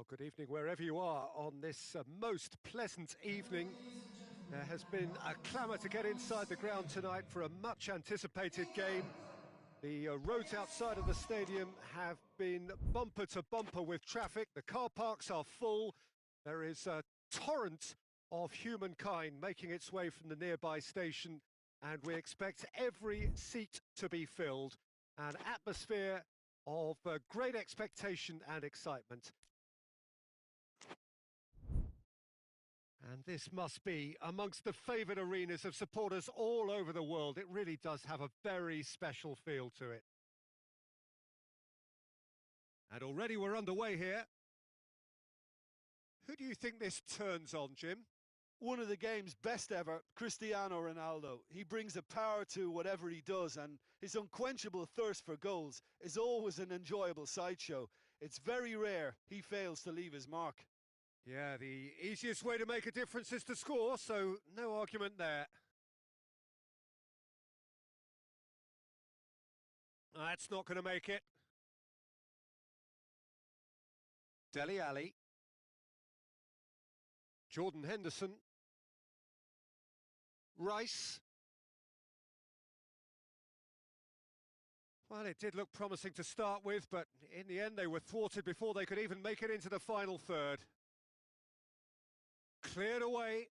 Well, good evening wherever you are on this most pleasant evening. There has been a clamour to get inside the ground tonight for a much anticipated game. The roads outside of the stadium have been bumper to bumper with traffic. The car parks are full. There is a torrent of humankind making its way from the nearby station, and we expect every seat to be filled. An atmosphere of great expectation and excitement. And this must be amongst the favoured arenas of supporters all over the world. It really does have a very special feel to it. And already we're underway here. Who do you think this turns on, Jim? One of the game's best ever, Cristiano Ronaldo. He brings a power to whatever he does, and his unquenchable thirst for goals is always an enjoyable sideshow. It's very rare he fails to leave his mark. Yeah, the easiest way to make a difference is to score, so no argument there. That's not going to make it. Dele Alli. Jordan Henderson. Rice. Well, it did look promising to start with, but in the end they were thwarted before they could even make it into the final third. Cleared away.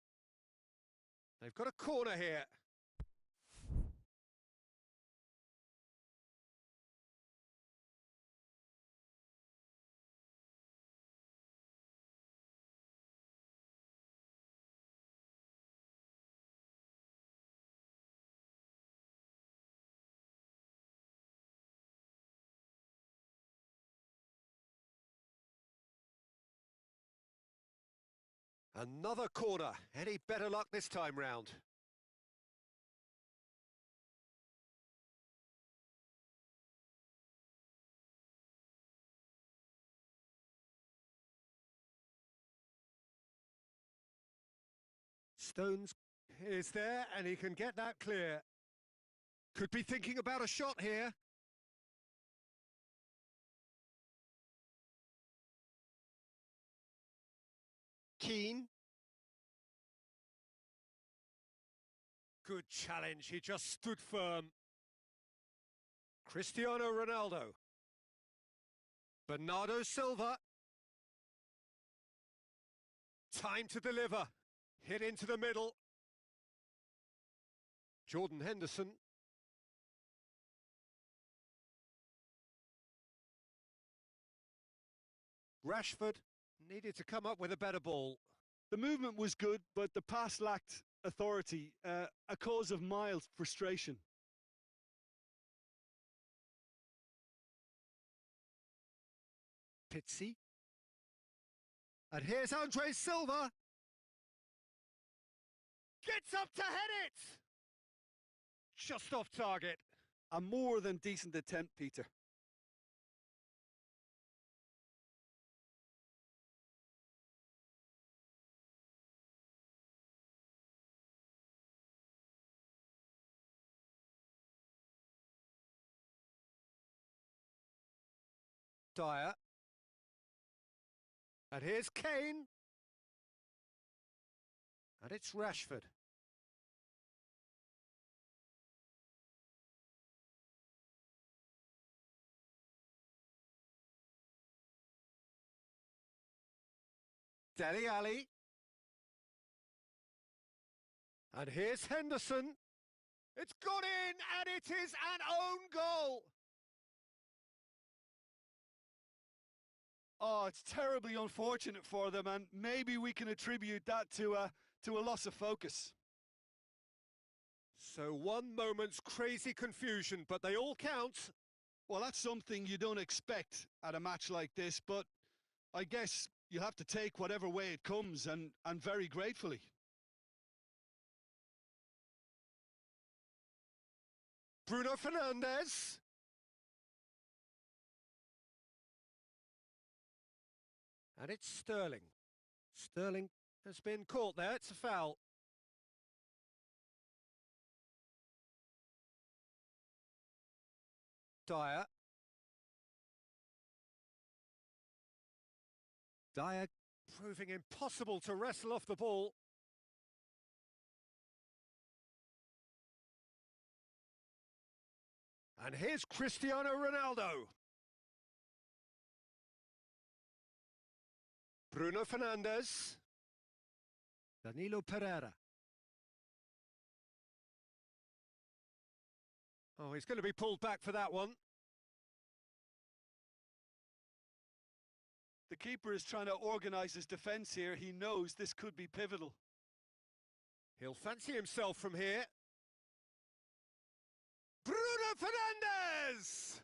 They've got a corner here. Another corner. Any better luck this time round? Stones is there, and he can get that clear. Could be thinking about a shot here. Keane. Good challenge, he just stood firm. Cristiano Ronaldo. Bernardo Silva. Time to deliver. Hit into the middle. Jordan Henderson. Rashford needed to come up with a better ball. The movement was good, but the pass lacked authority, a cause of mild frustration. Pizzi. And here's Andre Silva. Gets up to head it! Just off target. A more than decent attempt, Peter. Dyer. And here's Kane. And it's Rashford. Dele Alli. And here's Henderson. It's got in, and it is an own goal. Oh, it's terribly unfortunate for them, and maybe we can attribute that to a loss of focus. So one moment's crazy confusion, but they all count. Well, that's something you don't expect at a match like this, but I guess you have to take whatever way it comes, and very gratefully. Bruno Fernandes. And it's Sterling. Sterling has been caught there. It's a foul. Dyer. Dyer proving impossible to wrestle off the ball. And here's Cristiano Ronaldo. Bruno Fernandes. Danilo Pereira. Oh, he's going to be pulled back for that one. The keeper is trying to organise his defence here. He knows this could be pivotal. He'll fancy himself from here. Bruno Fernandes!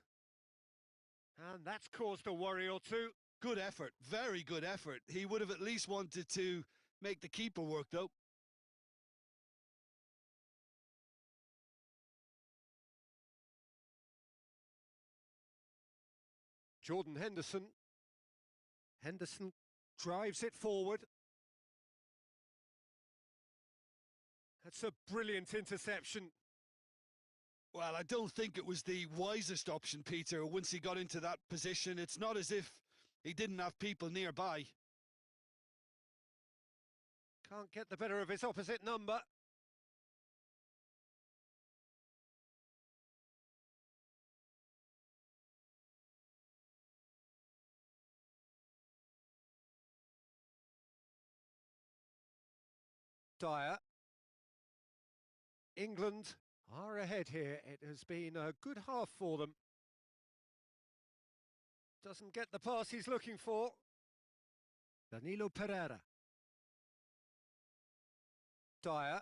And that's caused a worry or two. Good effort, very good effort. He would have at least wanted to make the keeper work, though. Jordan Henderson. Henderson drives it forward. That's a brilliant interception. Well, I don't think it was the wisest option, Peter. Once he got into that position, it's not as if he didn't have people nearby. Can't get the better of his opposite number. Dyer. England are ahead here. It has been a good half for them. Doesn't get the pass he's looking for. Danilo Pereira. Dyer.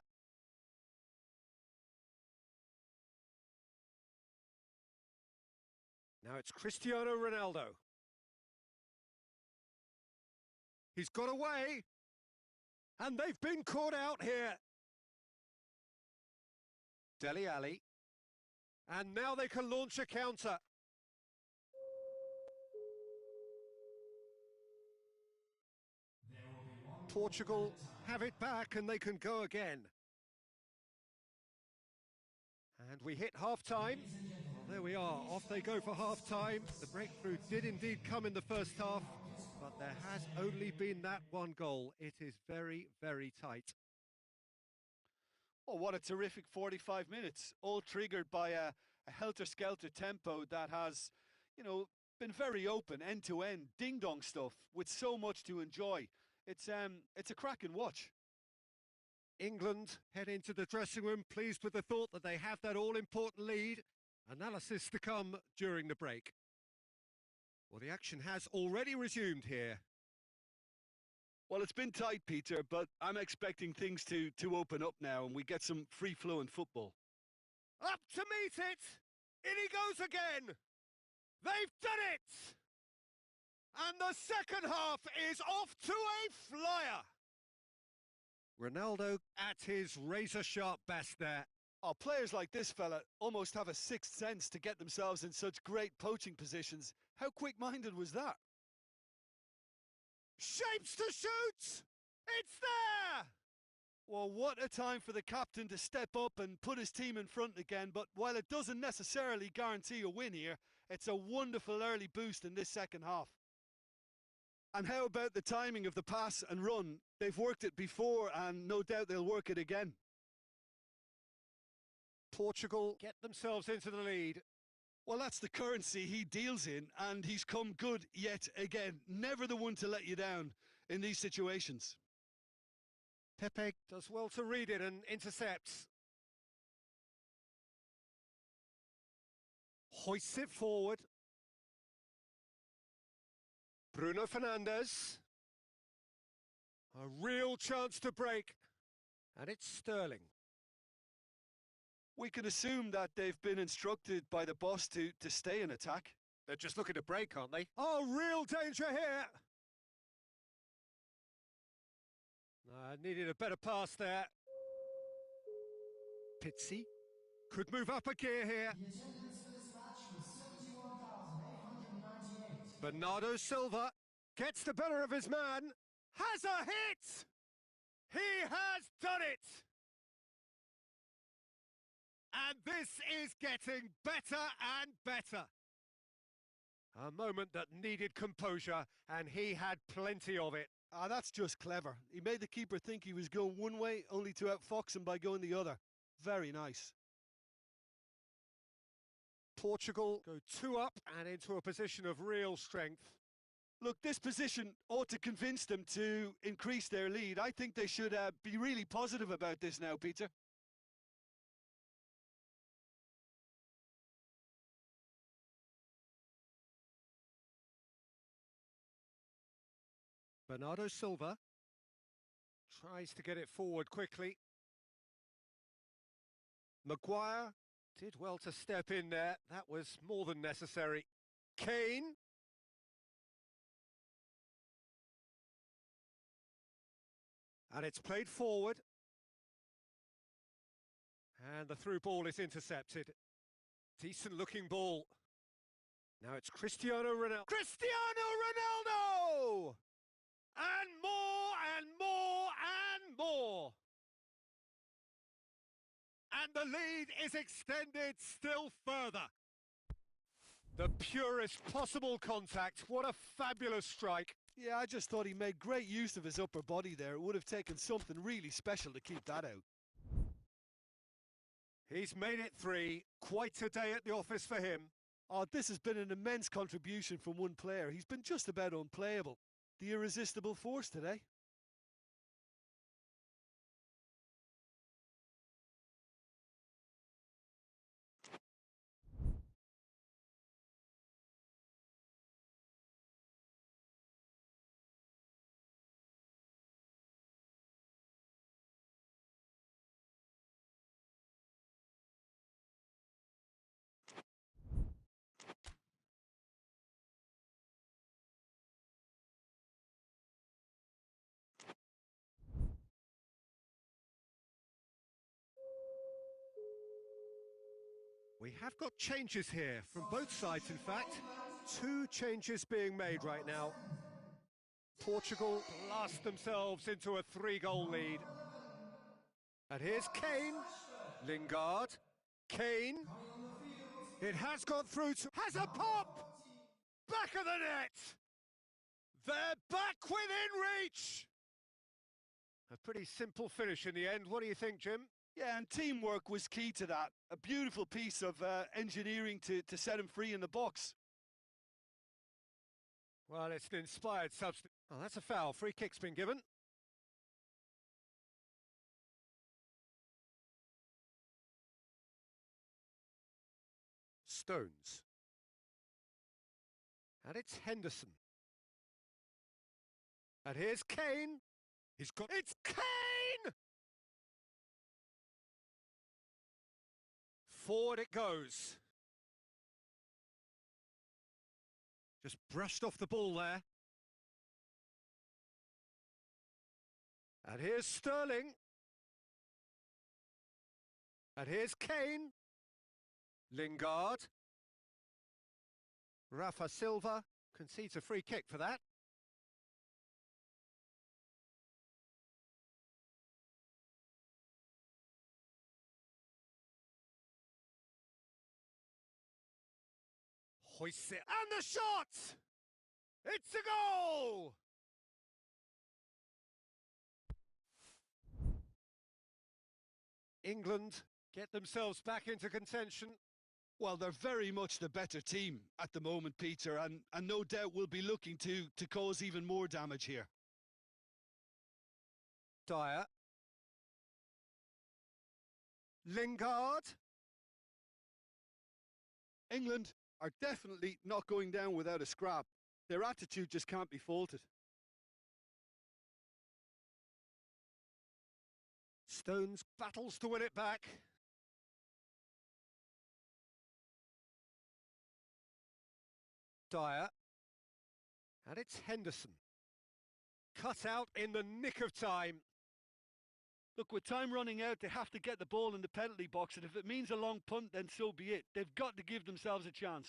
Now it's Cristiano Ronaldo. He's got away. And they've been caught out here. Dele Alli. And now they can launch a counter. Portugal have it back and they can go again. And we hit half-time. There we are, off they go for half-time. The breakthrough did indeed come in the first half, but there has only been that one goal. It is very, very tight. Oh, what a terrific 45 minutes, all triggered by a helter-skelter tempo that has, you know, been very open, end-to-end, ding-dong stuff with so much to enjoy. It's a cracking watch. England head into the dressing room pleased with the thought that they have that all-important lead. Analysis to come during the break. Well, the action has already resumed here. Well, it's been tight, Peter, but I'm expecting things to open up now and we get some free-flowing football. Up to meet it! In he goes again! They've done it! And the second half is off to a flyer! Ronaldo at his razor-sharp best there. Oh, players like this fella almost have a sixth sense to get themselves in such great poaching positions. How quick-minded was that? Shapes to shoot! It's there! Well, what a time for the captain to step up and put his team in front again, but while it doesn't necessarily guarantee a win here, it's a wonderful early boost in this second half. And how about the timing of the pass and run? They've worked it before and no doubt they'll work it again. Portugal get themselves into the lead. Well, that's the currency he deals in, and he's come good yet again. Never the one to let you down in these situations. Pepe does well to read it and intercepts. Hoists it forward. Bruno Fernandes. A real chance to break. And it's Sterling. We can assume that they've been instructed by the boss to stay in attack. They're just looking to break, aren't they? Oh, real danger here! Needed a better pass there. Pizzi could move up a gear here. Bernardo Silva gets the better of his man. Has a hit! He has done it! And this is getting better and better. A moment that needed composure, and he had plenty of it. Ah, that's just clever. He made the keeper think he was going one way, only to outfox him by going the other. Very nice. Portugal go 2 up and into a position of real strength. Look, this position ought to convince them to increase their lead. I think they should be really positive about this now, Peter. Bernardo Silva tries to get it forward quickly. Maguire did well to step in there. That was more than necessary. Kane. And it's played forward. And the through ball is intercepted. Decent looking ball. Now it's Cristiano Ronaldo. Cristiano Ronaldo! And more and more and more. And the lead is extended still further. The purest possible contact. What a fabulous strike. Yeah, I just thought he made great use of his upper body there. It would have taken something really special to keep that out. He's made it 3. Quite a day at the office for him. Oh, this has been an immense contribution from one player. He's been just about unplayable. The irresistible force today. We have got changes here from both sides, in fact. 2 changes being made right now. Portugal blast themselves into a 3-goal lead. And here's Kane. Lingard. Kane. It has got through to... Has a pop! Back of the net! They're back within reach! A pretty simple finish in the end. What do you think, Jim? Yeah, and teamwork was key to that. A beautiful piece of engineering to set him free in the box. Well, it's an inspired substitute. Oh, that's a foul. Free kick's been given. Stones. And it's Henderson. And here's Kane. He's got... It's Kane! Forward it goes. Just brushed off the ball there. And here's Sterling. And here's Kane. Lingard. Rafa Silva concedes a free kick for that. Hoists it, and the shot! It's a goal! England get themselves back into contention. Well, they're very much the better team at the moment, Peter, and no doubt will be looking to cause even more damage here. Dyer. Lingard. England are definitely not going down without a scrap. Their attitude just can't be faulted. Stones battles to win it back. Dyer. And it's Henderson. Cut out in the nick of time. Look, with time running out, they have to get the ball in the penalty box, and if it means a long punt, then so be it. They've got to give themselves a chance.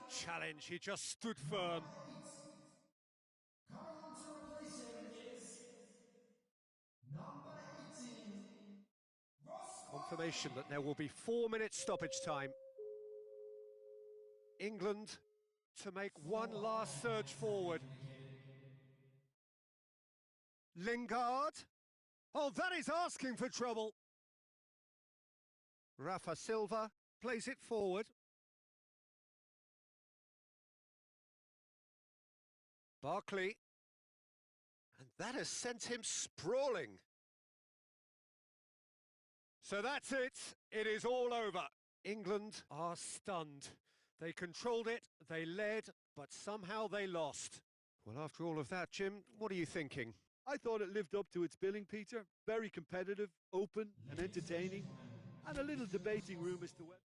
challenge. He just stood firm. Confirmation that there will be 4 minutes stoppage time. England to make one last surge forward. Lingard. Oh, that is asking for trouble. Rafa Silva plays it forward. Barkley. And that has sent him sprawling. So that's it. It is all over. England are stunned. They controlled it, they led, but somehow they lost. Well, after all of that, Jim, what are you thinking? I thought it lived up to its billing, Peter. Very competitive, open and entertaining, and a little debating room as to whether...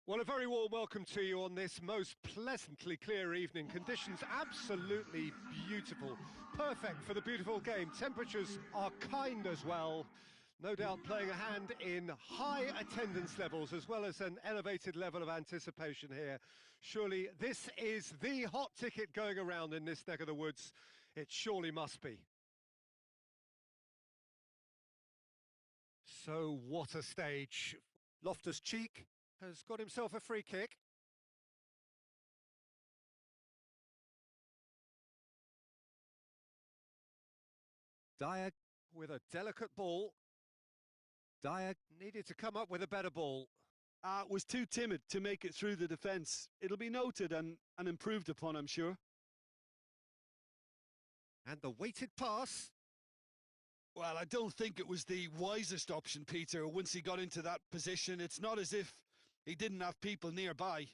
Well, a very warm welcome to you on this most pleasantly clear evening. Conditions absolutely beautiful. Perfect for the beautiful game. Temperatures are kind as well. No doubt playing a hand in high attendance levels as well as an elevated level of anticipation here. Surely this is the hot ticket going around in this neck of the woods. It surely must be. So what a stage. Loftus-Cheek has got himself a free kick. Dyer with a delicate ball. Dyer needed to come up with a better ball. Was too timid to make it through the defence. It'll be noted and improved upon, I'm sure. And the weighted pass. Well, I don't think it was the wisest option, Peter, once he got into that position. It's not as if he didn't have people nearby.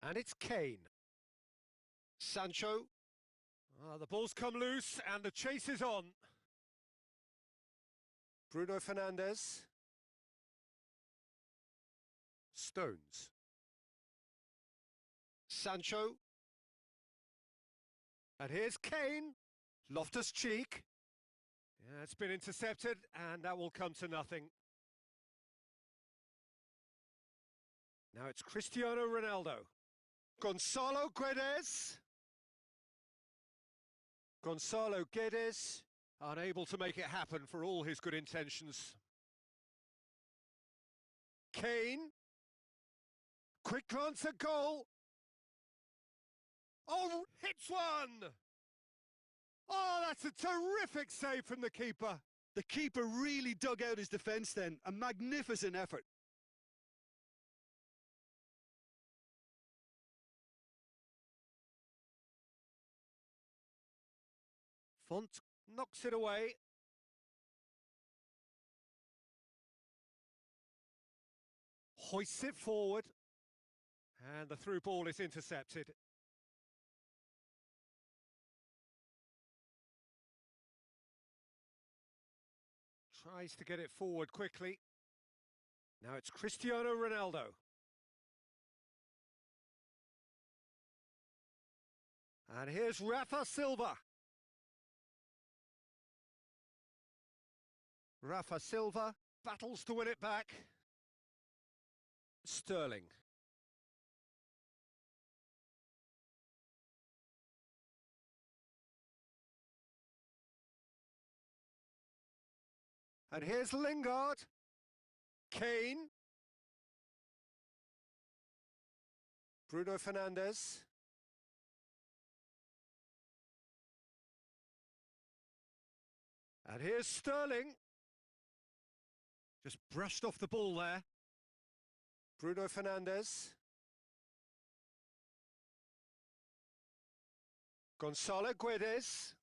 And it's Kane. Sancho. The ball's come loose and the chase is on. Bruno Fernandes. Stones. Sancho. And here's Kane. Loftus-Cheek. Yeah, it's been intercepted and that will come to nothing. Now it's Cristiano Ronaldo. Gonzalo Guedes. Gonzalo Guedes, unable to make it happen for all his good intentions. Kane. Quick glance at goal. Oh, hits one! Oh, that's a terrific save from the keeper. The keeper really dug out his defence then. A magnificent effort. Font knocks it away. Hoists it forward. And the through ball is intercepted. Tries to get it forward quickly. Now it's Cristiano Ronaldo. And here's Rafa Silva. Rafa Silva battles to win it back. Sterling. And here's Lingard. Kane. Bruno Fernandes. And here's Sterling. Just brushed off the ball there. Bruno Fernandes. Gonzalo Guedes.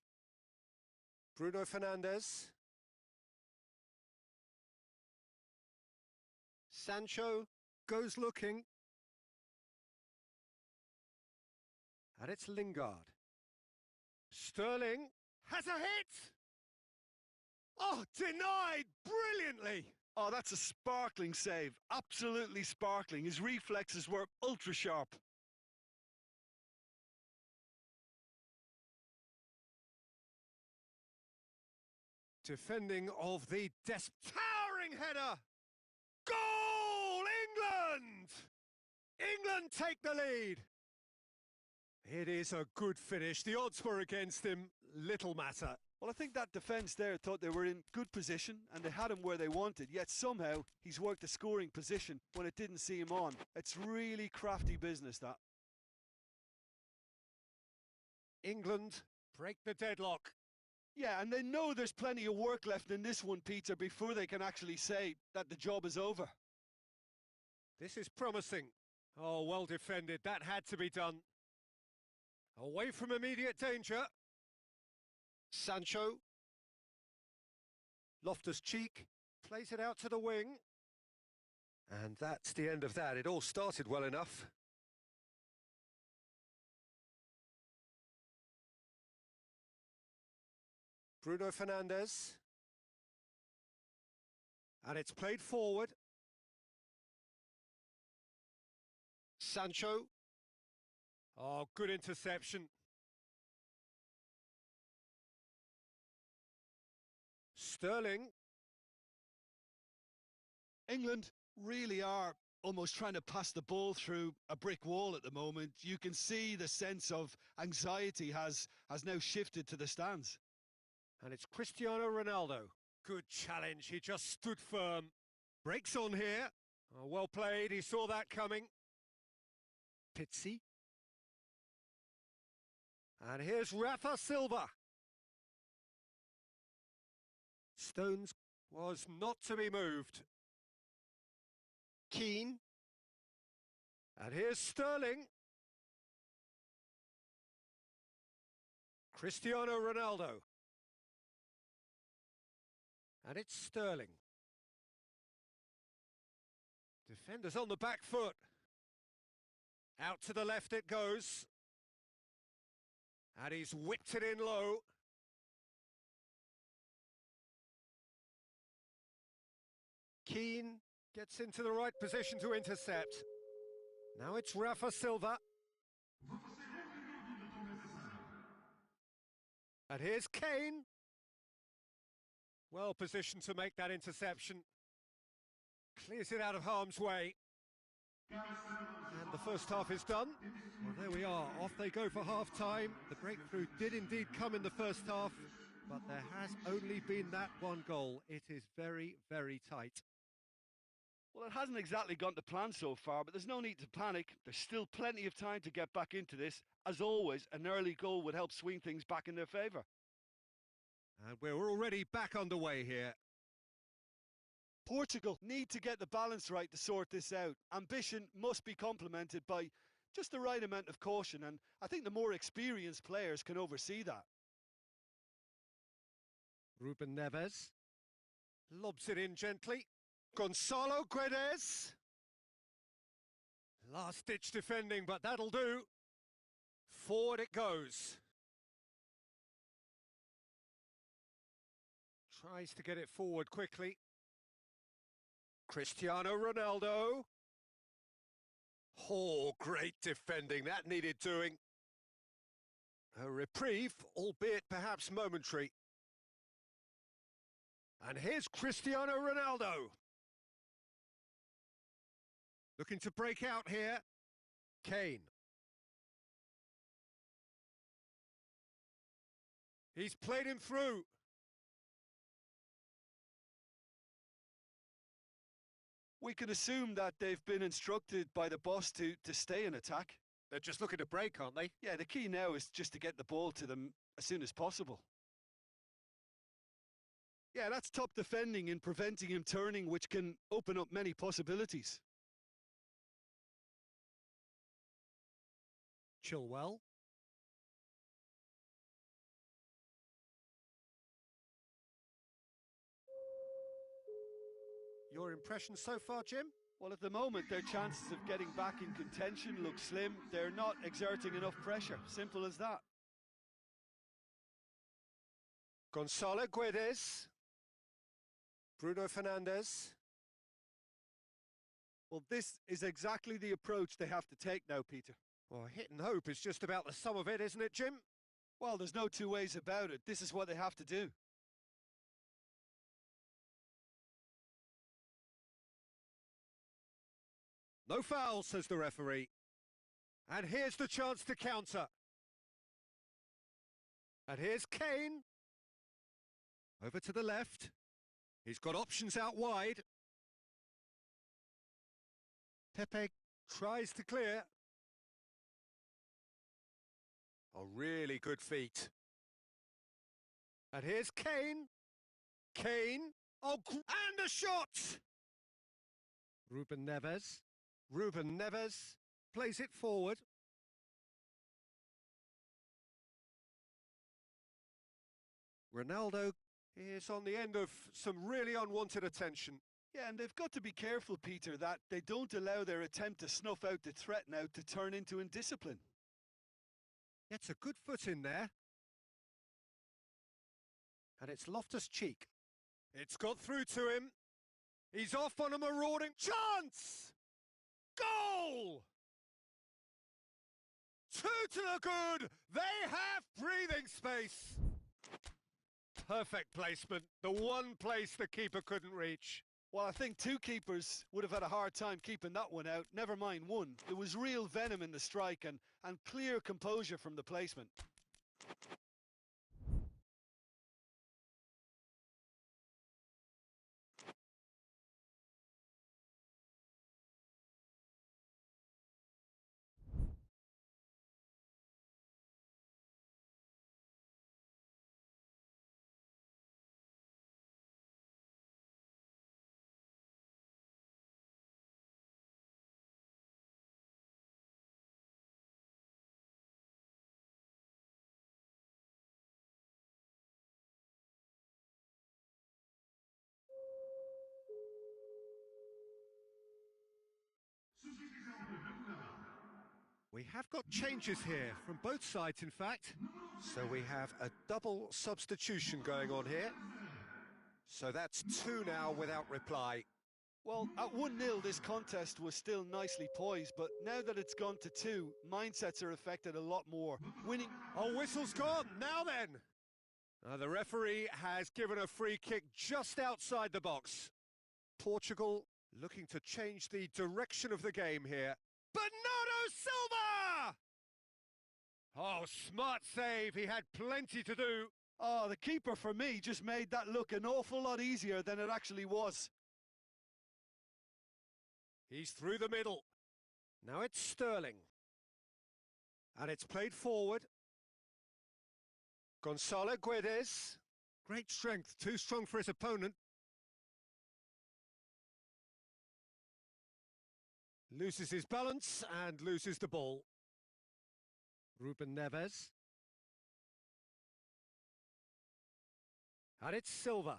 Bruno Fernandes. Sancho goes looking. And it's Lingard. Sterling has a hit! Oh, denied brilliantly! Oh, that's a sparkling save. Absolutely sparkling. His reflexes were ultra sharp. Defending of the towering header! Goal! England! England take the lead. It is a good finish. The odds were against him. Little matter. Well, I think that defence there thought they were in good position and they had him where they wanted, yet somehow he's worked a scoring position when it didn't see him on. It's really crafty business, that. England break the deadlock. Yeah, and they know there's plenty of work left in this one, Peter, before they can actually say that the job is over. This is promising. Oh, well defended. That had to be done. Away from immediate danger. Sancho. Loftus-Cheek plays it out to the wing. And that's the end of that. It all started well enough. Bruno Fernandes. And it's played forward. Sancho. Oh, good interception. Sterling. England really are almost trying to pass the ball through a brick wall at the moment. You can see the sense of anxiety has now shifted to the stands. And it's Cristiano Ronaldo. Good challenge. He just stood firm. Breaks on here. Oh, well played. He saw that coming. Pizzi. And here's Rafa Silva. Stones was not to be moved. Keane. And here's Sterling. Cristiano Ronaldo. And it's Sterling. Defenders on the back foot. Out to the left it goes. And he's whipped it in low. Keane gets into the right position to intercept. Now it's Rafa Silva. And here's Kane. Well positioned to make that interception. Clears it out of harm's way. And the first half is done. Well, there we are. Off they go for half-time. The breakthrough did indeed come in the first half, but there has only been that one goal. It is very, very tight. Well, it hasn't exactly gone to plan so far, but there's no need to panic. There's still plenty of time to get back into this. As always, an early goal would help swing things back in their favour. And we're already back underway here. Portugal need to get the balance right to sort this out. Ambition must be complemented by just the right amount of caution, and I think the more experienced players can oversee that. Ruben Neves lobs it in gently. Gonzalo Guedes. Last-ditch defending, but that'll do. Forward it goes. Tries to get it forward quickly. Cristiano Ronaldo. Oh, great defending. That needed doing. A reprieve, albeit perhaps momentary. And here's Cristiano Ronaldo. Looking to break out here. Kane. He's played him through. We can assume that they've been instructed by the boss to stay in attack. They're just looking to break, aren't they? Yeah, the key now is just to get the ball to them as soon as possible. Yeah, that's top defending in preventing him turning, which can open up many possibilities. Chilwell. Your impression so far, Jim? Well, at the moment, their chances of getting back in contention look slim. They're not exerting enough pressure. Simple as that. Gonzalo Guedes. Bruno Fernandes. Well, this is exactly the approach they have to take now, Peter. Well, hit and hope is just about the sum of it, isn't it, Jim? Well, there's no two ways about it. This is what they have to do. No foul, says the referee. And here's the chance to counter. And here's Kane. Over to the left. He's got options out wide. Pepe tries to clear. A really good feat. And here's Kane. Kane. Oh, and a shot! Ruben Neves. Ruben Neves plays it forward. Ronaldo is on the end of some really unwanted attention. Yeah, and they've got to be careful, Peter, that they don't allow their attempt to snuff out the threat now to turn into indiscipline. Gets a good foot in there. And it's Loftus-Cheek. It's got through to him. He's off on a marauding chance! Goal! 2 to the good. They have breathing space. Perfect placement. The one place the keeper couldn't reach. Well, I think two keepers would have had a hard time keeping that one out. Never mind one. There was real venom in the strike and clear composure from the placement. We have got changes here from both sides, in fact. So we have a double substitution going on here. So that's two now without reply. Well, at 1-0, this contest was still nicely poised, but now that it's gone to 2, mindsets are affected a lot more. Winning... Oh, whistle's gone. Now then. The referee has given a free kick just outside the box. Portugal looking to change the direction of the game here. Bernardo Silva! Oh, smart save. He had plenty to do. Oh, the keeper, for me, just made that look an awful lot easier than it actually was. He's through the middle. Now it's Sterling. And it's played forward. Gonçalo Guedes. Great strength, too strong for his opponent. Loses his balance and loses the ball. Ruben Neves. And it's Silva.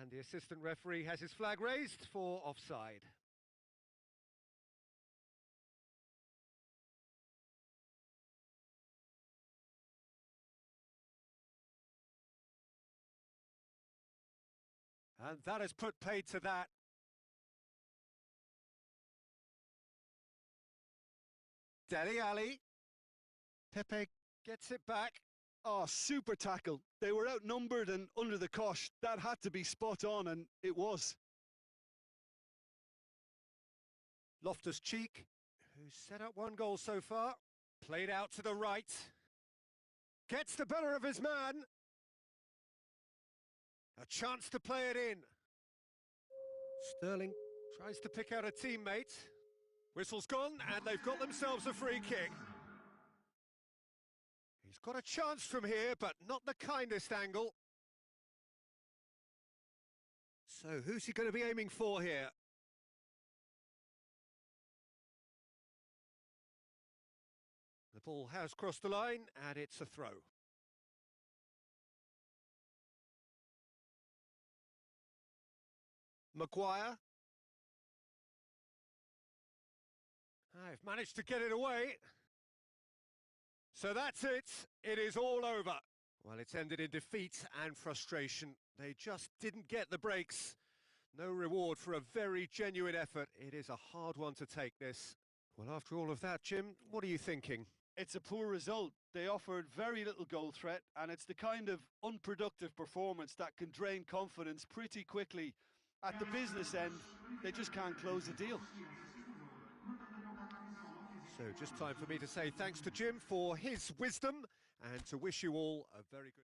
And the assistant referee has his flag raised for offside. And that has put paid to that. Dele Alli. Pepe gets it back. Oh, super tackle. They were outnumbered and under the cosh. That had to be spot on, and it was. Loftus-Cheek, who's set up one goal so far. Played out to the right. Gets the better of his man. A chance to play it in. Sterling tries to pick out a teammate. Whistle's gone, and they've got themselves a free kick. He's got a chance from here, but not the kindest angle. So who's he going to be aiming for here? The ball has crossed the line, and it's a throw. Maguire. I've managed to get it away. So that's it. It is all over. Well, it's ended in defeat and frustration. They just didn't get the breaks. No reward for a very genuine effort. It is a hard one to take, this. Well, after all of that, Jim, what are you thinking? It's a poor result. They offered very little goal threat, and it's the kind of unproductive performance that can drain confidence pretty quickly. At the business end, they just can't close the deal. So just time for me to say thanks to Jim for his wisdom and to wish you all a very good...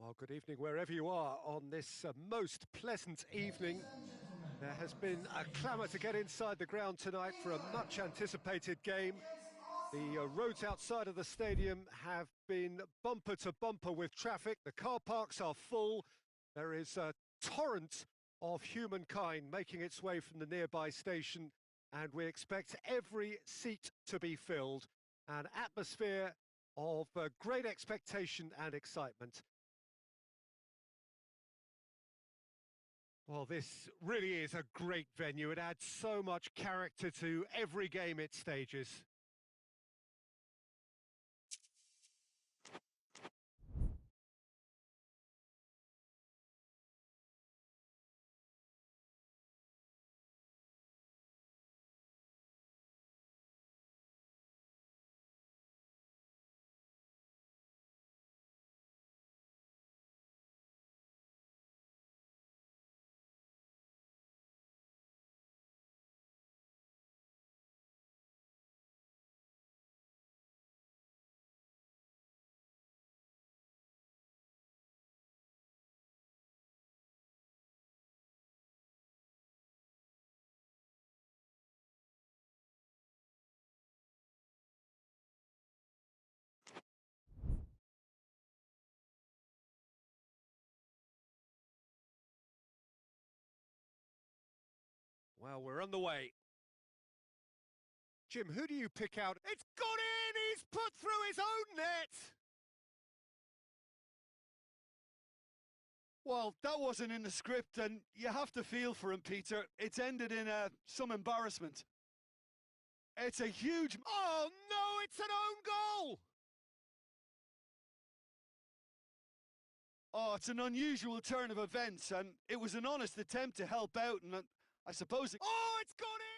Well, good evening wherever you are on this most pleasant evening. There has been a clamour to get inside the ground tonight for a much anticipated game. The roads outside of the stadium have been bumper to bumper with traffic. The car parks are full. There is a torrent of humankind making its way from the nearby station, and we expect every seat to be filled. An atmosphere of great expectation and excitement. Well, this really is a great venue. It adds so much character to every game it stages. Well, we're on the way. Jim, who do you pick out? It's gone in! He's put through his own net! Well, that wasn't in the script, and you have to feel for him, Peter. It's ended in some embarrassment. It's a huge... Oh, no, it's an own goal! Oh, it's an unusual turn of events, and it was an honest attempt to help out, and I suppose... Oh, it's gone in!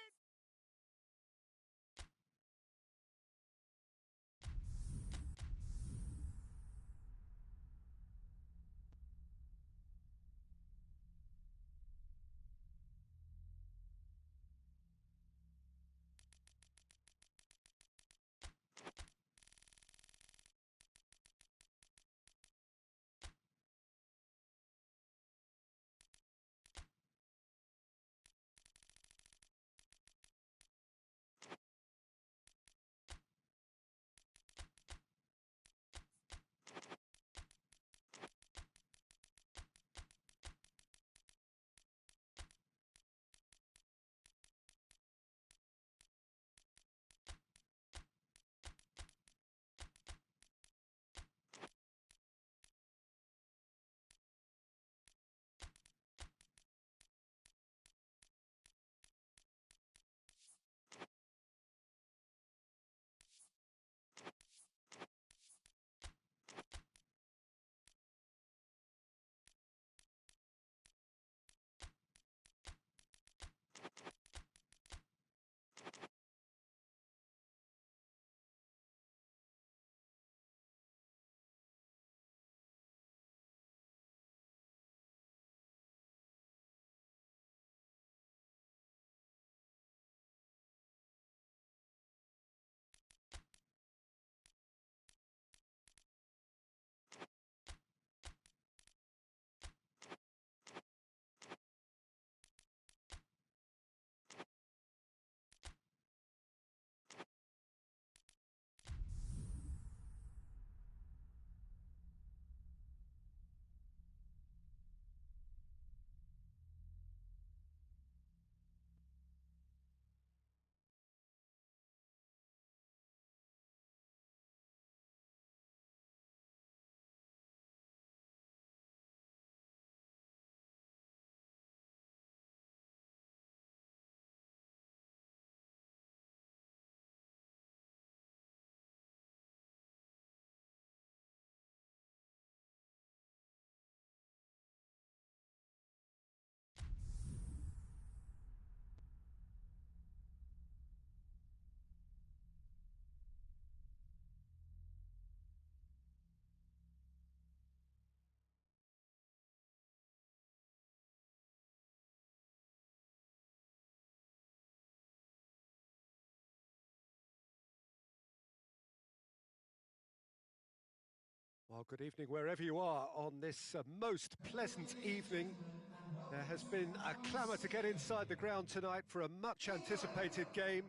Well, good evening wherever you are on this most pleasant evening. There has been a clamour to get inside the ground tonight for a much anticipated game.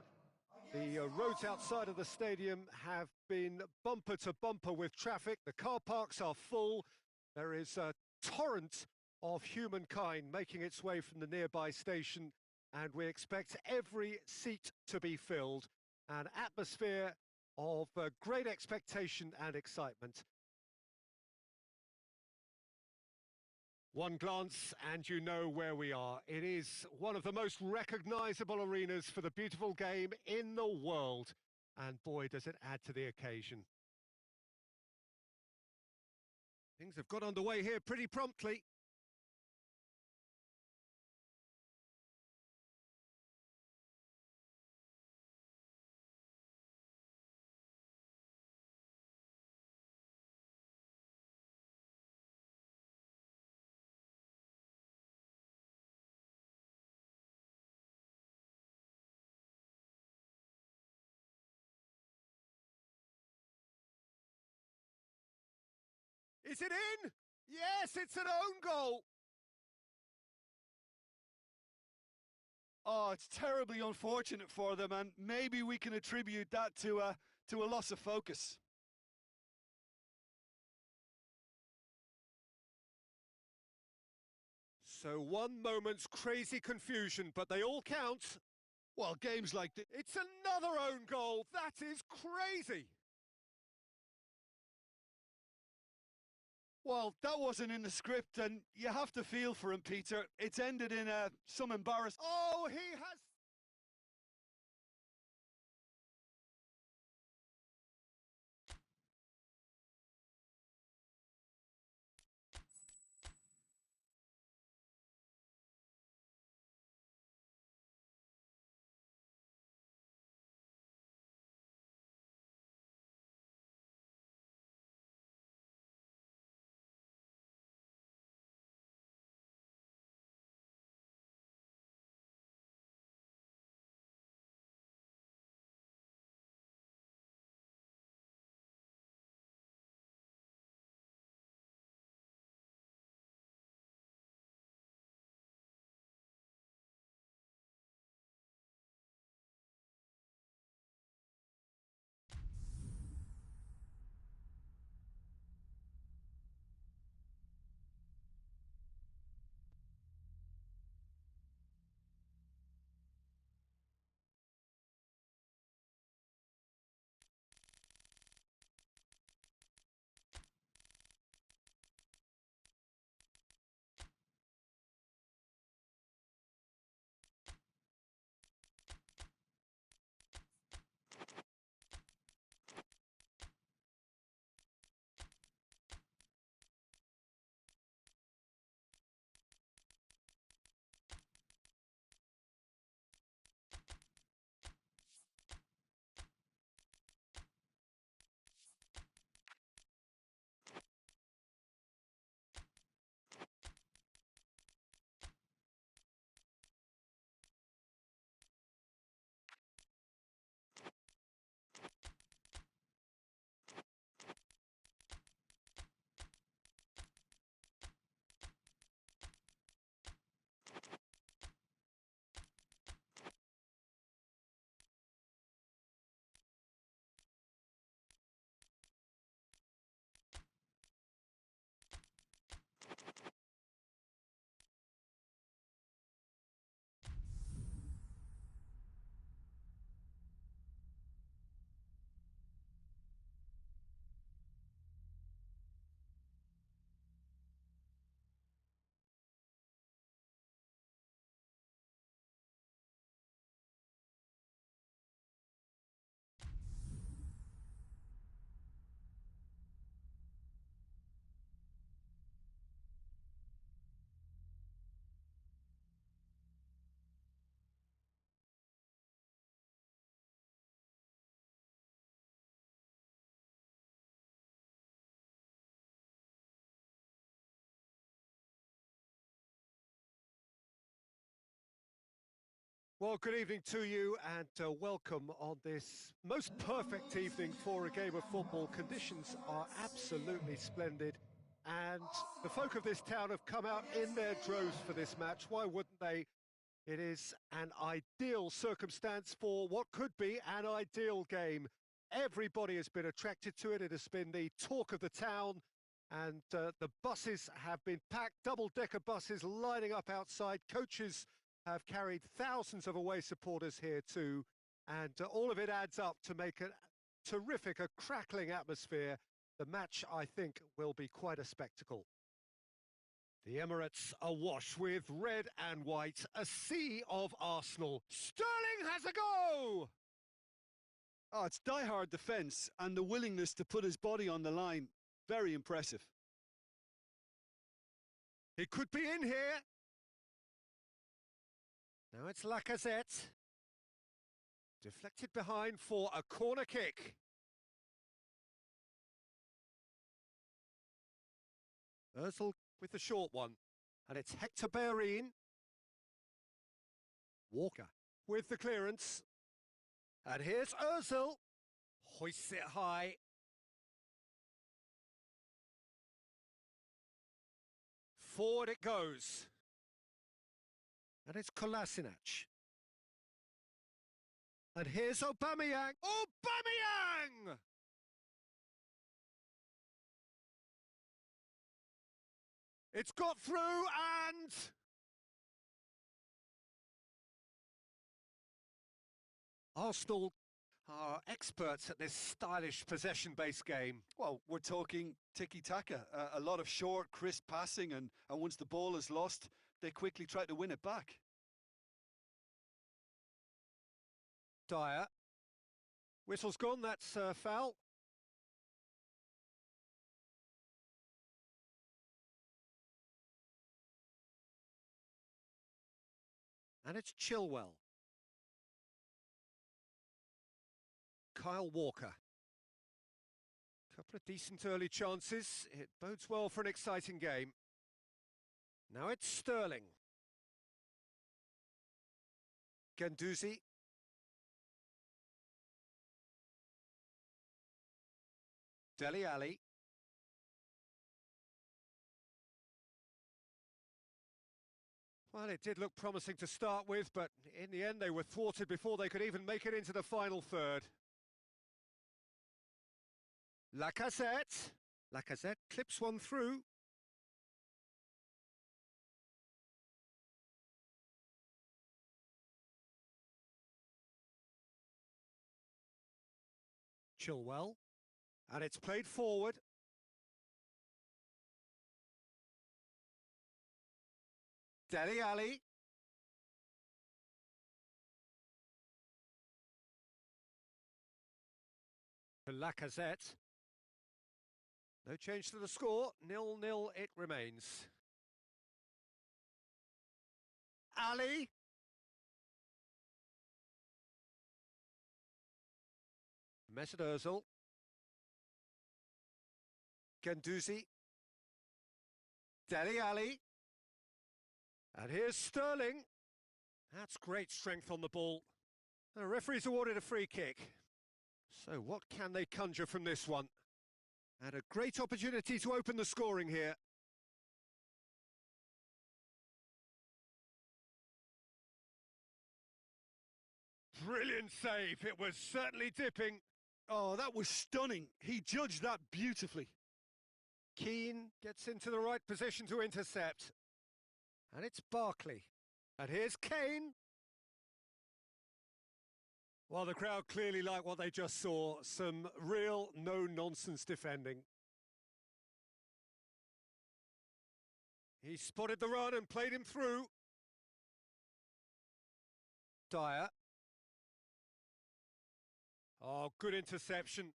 The roads outside of the stadium have been bumper to bumper with traffic. The car parks are full. There is a torrent of humankind making its way from the nearby station, and we expect every seat to be filled. An atmosphere of great expectation and excitement. One glance and you know where we are. It is one of the most recognisable arenas for the beautiful game in the world. And boy, does it add to the occasion. Things have got underway here pretty promptly. Is it in? Yes, it's an own goal. Oh, it's terribly unfortunate for them, and maybe we can attribute that to a loss of focus. So one moment's crazy confusion, but they all count. Well, games like this... It's another own goal. That is crazy. Well, that wasn't in the script, and you have to feel for him, Peter. It's ended in some embarrassment. Oh, he has... Well, good evening to you and welcome on this most perfect evening for a game of football. Conditions are absolutely splendid and the folk of this town have come out in their droves for this match. Why wouldn't they? It is an ideal circumstance for what could be an ideal game. Everybody has been attracted to it. It has been the talk of the town and the buses have been packed, double-decker buses lining up outside. Coaches have carried thousands of away supporters here too, and all of it adds up to make a terrific, a crackling atmosphere. The match, I think, will be quite a spectacle. The Emirates awash with red and white, a sea of Arsenal. Sterling has a go! Oh, it's die-hard defence and the willingness to put his body on the line. Very impressive. He could be in here. Now it's Lacazette. Deflected behind for a corner kick. Ozil with the short one. And it's Hector Bellerin. Walker with the clearance. And here's Ozil. Hoists it high. Forward it goes. And it's Kolasinac. And here's Aubameyang. Aubameyang! It's got through and... Arsenal are experts at this stylish possession-based game. Well, we're talking tiki-taka, a lot of short, crisp passing, and once the ball is lost, they quickly try to win it back. Dyer. Whistle's gone, that's foul. And it's Chilwell. Kyle Walker. Couple of decent early chances. It bodes well for an exciting game. Now it's Sterling. Guendouzi. Dele Alli. Well, it did look promising to start with, but in the end they were thwarted before they could even make it into the final third. Lacazette. Lacazette clips one through. Chilwell. And it's played forward. Dele Alli. To Lacazette. No change to the score, 0-0 it remains. Ali. Mesut Ozil. Guendouzi. Dele Alli. And here's Sterling. That's great strength on the ball. The referee's awarded a free kick. So what can they conjure from this one? And a great opportunity to open the scoring here. Brilliant save. It was certainly dipping. Oh, that was stunning. He judged that beautifully. Keane gets into the right position to intercept. And it's Barkley. And here's Kane. Well, the crowd clearly like what they just saw. Some real no-nonsense defending. He spotted the run and played him through. Dyer. Oh, good interception.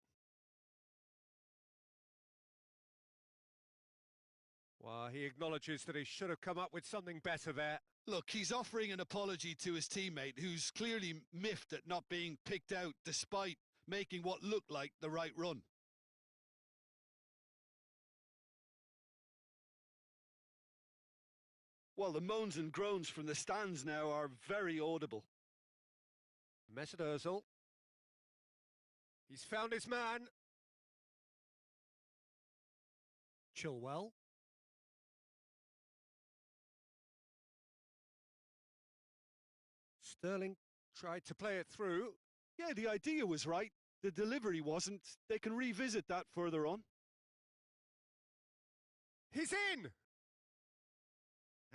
Well, he acknowledges that he should have come up with something better there. Look, he's offering an apology to his teammate, who's clearly miffed at not being picked out despite making what looked like the right run. Well, the moans and groans from the stands now are very audible. Mesut Ozil. He's found his man. Chilwell. Sterling tried to play it through. Yeah, the idea was right. The delivery wasn't. They can revisit that further on. He's in!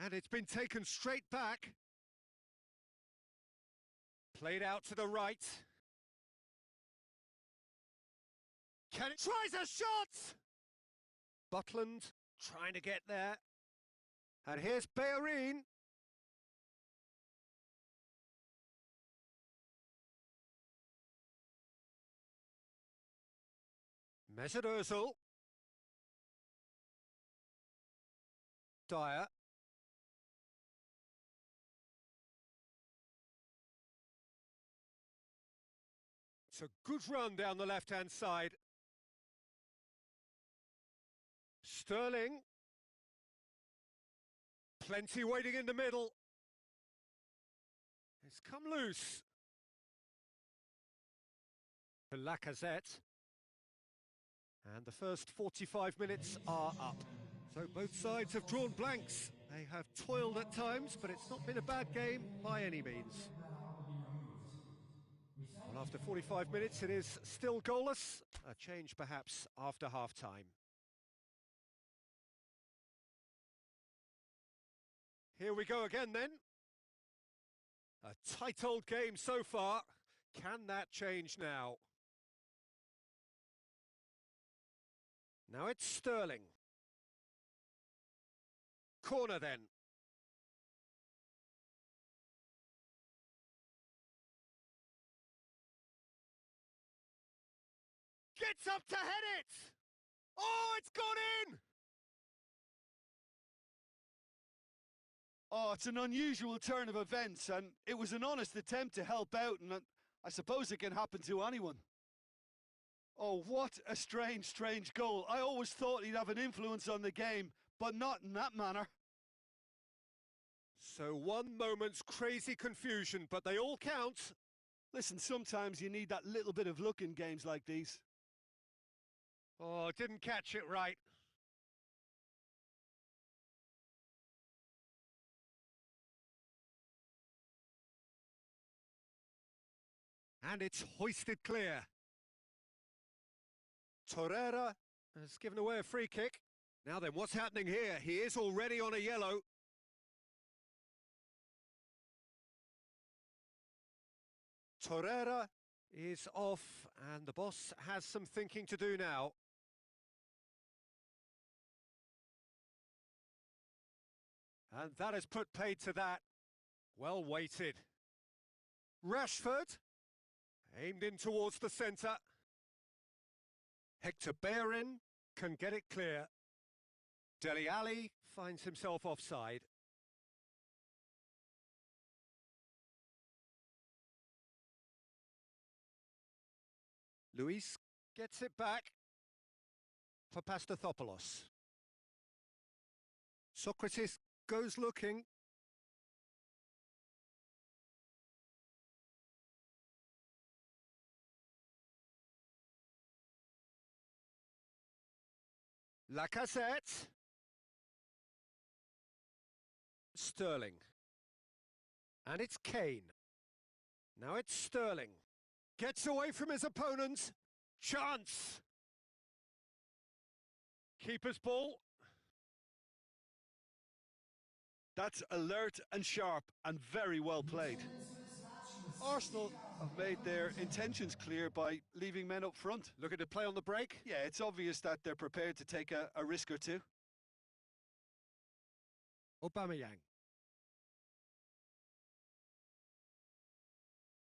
And it's been taken straight back. Played out to the right. Can it tries a shot! Butland trying to get there. And here's Bellerin. Mesut Ozil. Dyer. It's a good run down the left-hand side. Sterling. Plenty waiting in the middle. It's come loose. To Lacazette. And the first 45 minutes are up. So both sides have drawn blanks. They have toiled at times, but it's not been a bad game by any means. Well, after 45 minutes, it is still goalless. A change perhaps after half-time. Here we go again then. A tight old game so far. Can that change now? Now it's Sterling. Corner then. Gets up to head it! Oh, it's gone in! Oh, it's an unusual turn of events, and it was an honest attempt to help out, and I suppose it can happen to anyone. Oh, what a strange goal. I always thought he'd have an influence on the game, but not in that manner. So one moment's crazy confusion, but they all count. Listen, sometimes you need that little bit of luck in games like these. Oh, didn't catch it right. And it's hoisted clear. Torreira has given away a free kick. Now then, what's happening here? He is already on a yellow. Torreira is off, and the boss has some thinking to do now. And that has put paid to that. Well weighted. Rashford, aimed in towards the centre. Hector Bellerin can get it clear. Dele Alli finds himself offside. Luis gets it back for Pastathopoulos. Socrates goes looking. Lacazette. Sterling. And it's Kane. Now it's Sterling. Gets away from his opponent. Chance. Keeper's ball. That's alert and sharp and very well played. Arsenal have made their intentions clear by leaving men up front. Looking to play on the break? Yeah, it's obvious that they're prepared to take a risk or two. Aubameyang.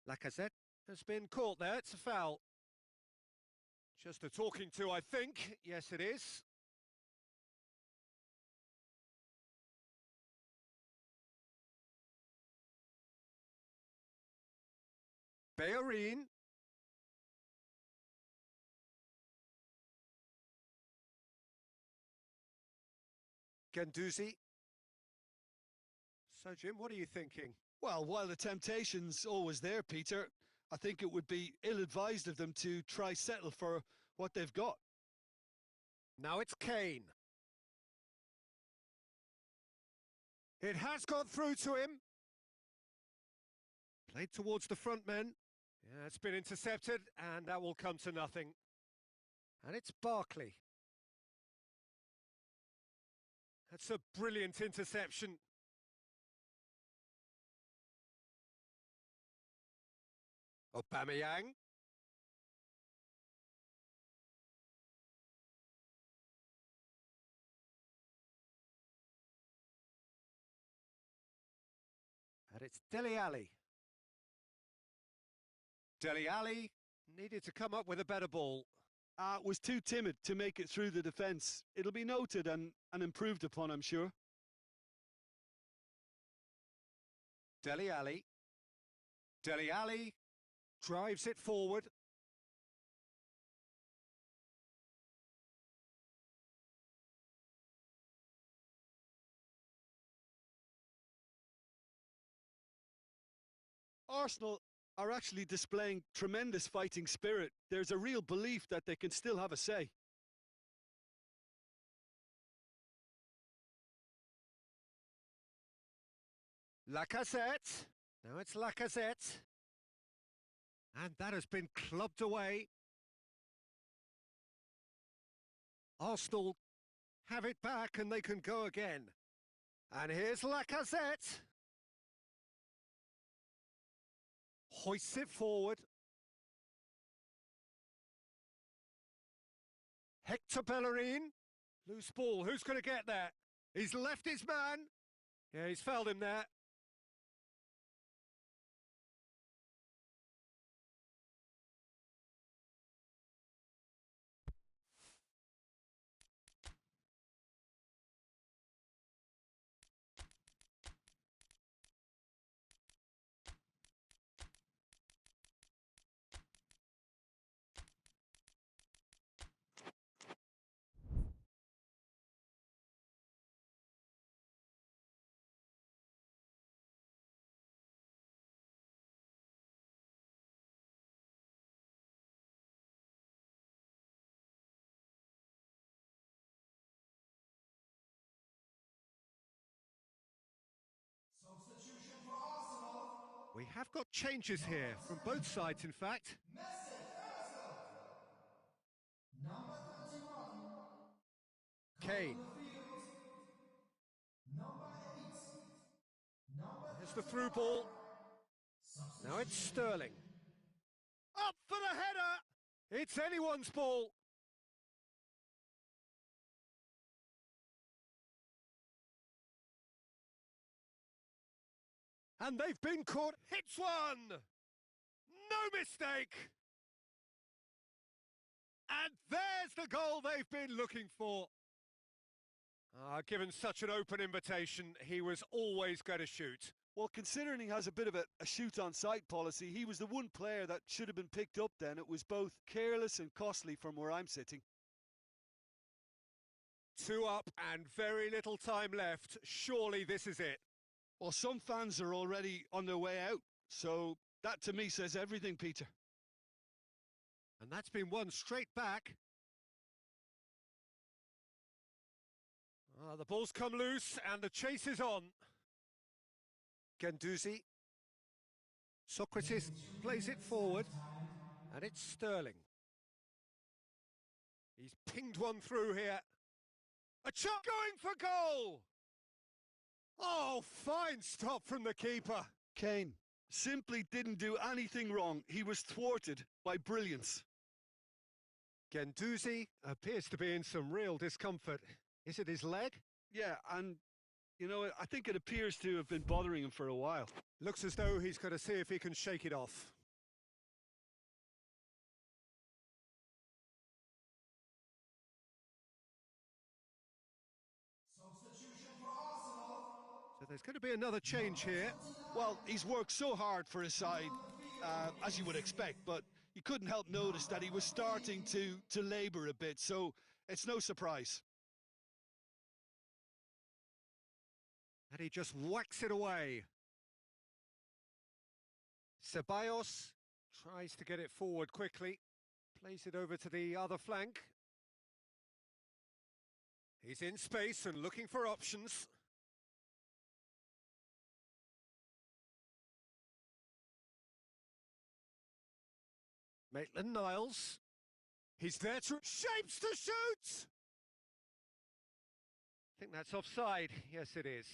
Lacazette has been caught there. It's a foul. Just a talking to, I think. Yes, it is. Bellerin. Guendouzi. So, Jim, what are you thinking? Well, while the temptation's always there, Peter, I think it would be ill-advised of them to try settle for what they've got. Now it's Kane. It has got through to him. Played towards the front men. Yeah, it's been intercepted, and that will come to nothing. And it's Barkley. That's a brilliant interception. Aubameyang. And it's Dele Alli. Dele Alli needed to come up with a better ball. Was too timid to make it through the defence. It'll be noted and improved upon, I'm sure. Dele Alli. Dele Alli drives it forward. Arsenal are actually displaying tremendous fighting spirit. There's a real belief that they can still have a say. Lacazette. Now it's Lacazette. And that has been clubbed away. Arsenal have it back and they can go again. And here's Lacazette. Hoists it forward. Hector Bellerin. Loose ball. Who's going to get that? He's left his man. Yeah, he's fouled him there. We have got changes here from both sides, in fact. Kane. Here's the through ball. Now it's Sterling. Up for the header! It's anyone's ball. And they've been caught. Hits one! No mistake! And there's the goal they've been looking for. Given such an open invitation, he was always going to shoot. Well, considering he has a bit of a shoot-on-sight policy, he was the one player that should have been picked up then. It was both careless and costly from where I'm sitting. 2 up and very little time left. Surely this is it. Well, some fans are already on their way out, so that to me says everything, Peter. And that's been won straight back. The ball's come loose and the chase is on. Guendouzi. Sokratis plays it forward. And it's Sterling. He's pinged one through here. A shot going for goal! Oh, fine stop from the keeper. Kane simply didn't do anything wrong. He was thwarted by brilliance. Guendouzi appears to be in some real discomfort. Is it his leg? Yeah, and, you know, I think it appears to have been bothering him for a while. Looks as though he's going to see if he can shake it off. So there's going to be another change here. Well, he's worked so hard for his side, as you would expect, but you couldn't help notice that he was starting to labour a bit, so it's no surprise. And he just whacks it away. Ceballos Tries to get it forward quickly. Plays it over to the other flank. He's in space and looking for options. Maitland-Niles. He's there to... Shapes to shoot! I think that's offside. Yes, it is.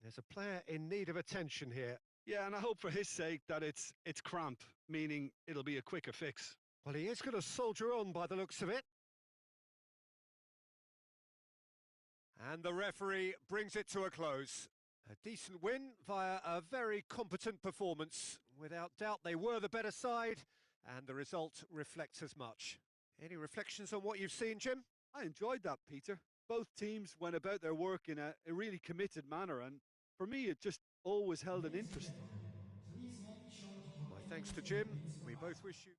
There's a player in need of attention here. Yeah, and I hope for his sake that it's cramp, meaning it'll be a quicker fix. Well, he is going to soldier on by the looks of it. And the referee brings it to a close. A decent win via a very competent performance. Without doubt, they were the better side, and the result reflects as much. Any reflections on what you've seen, Jim? I enjoyed that, Peter. Both teams went about their work in a really committed manner, and for me, it just always held an interest. My thanks to Jim. We both wish you...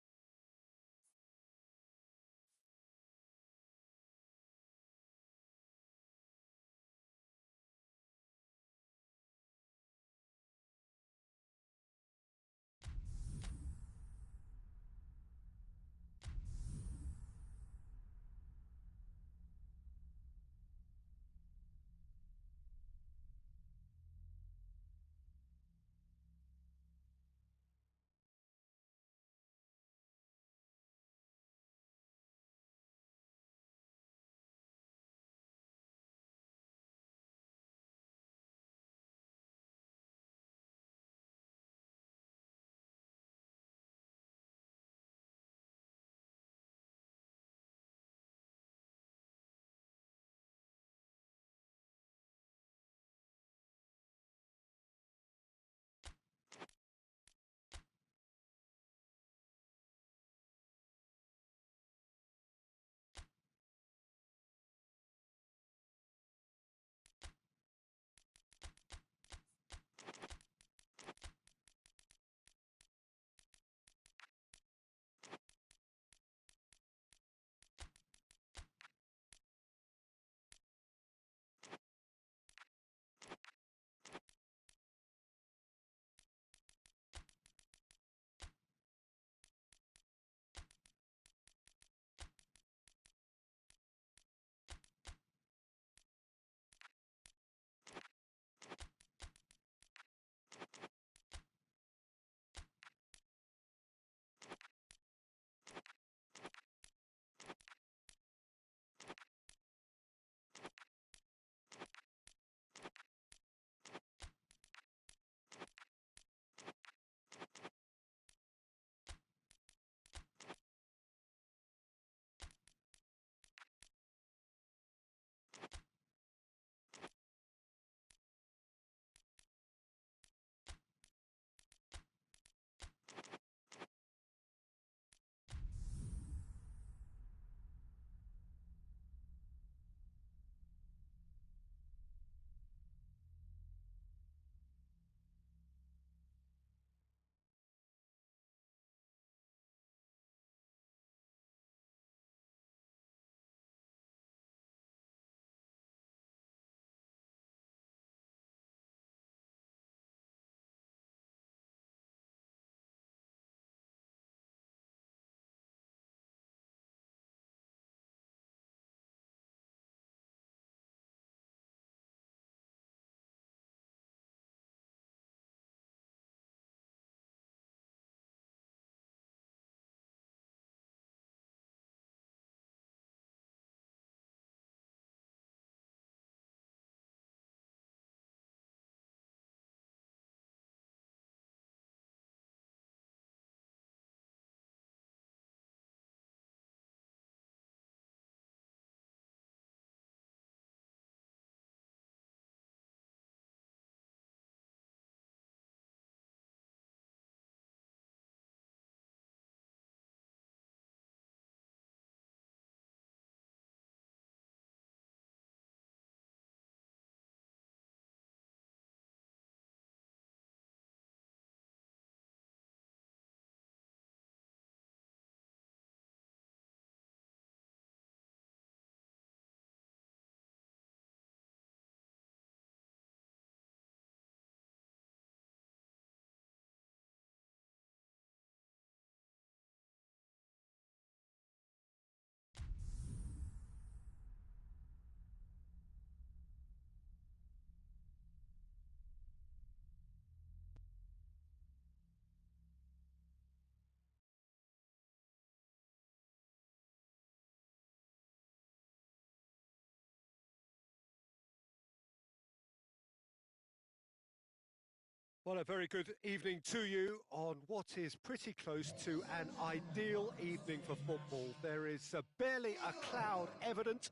Well, a very good evening to you on what is pretty close to an ideal evening for football. There is barely a cloud evident.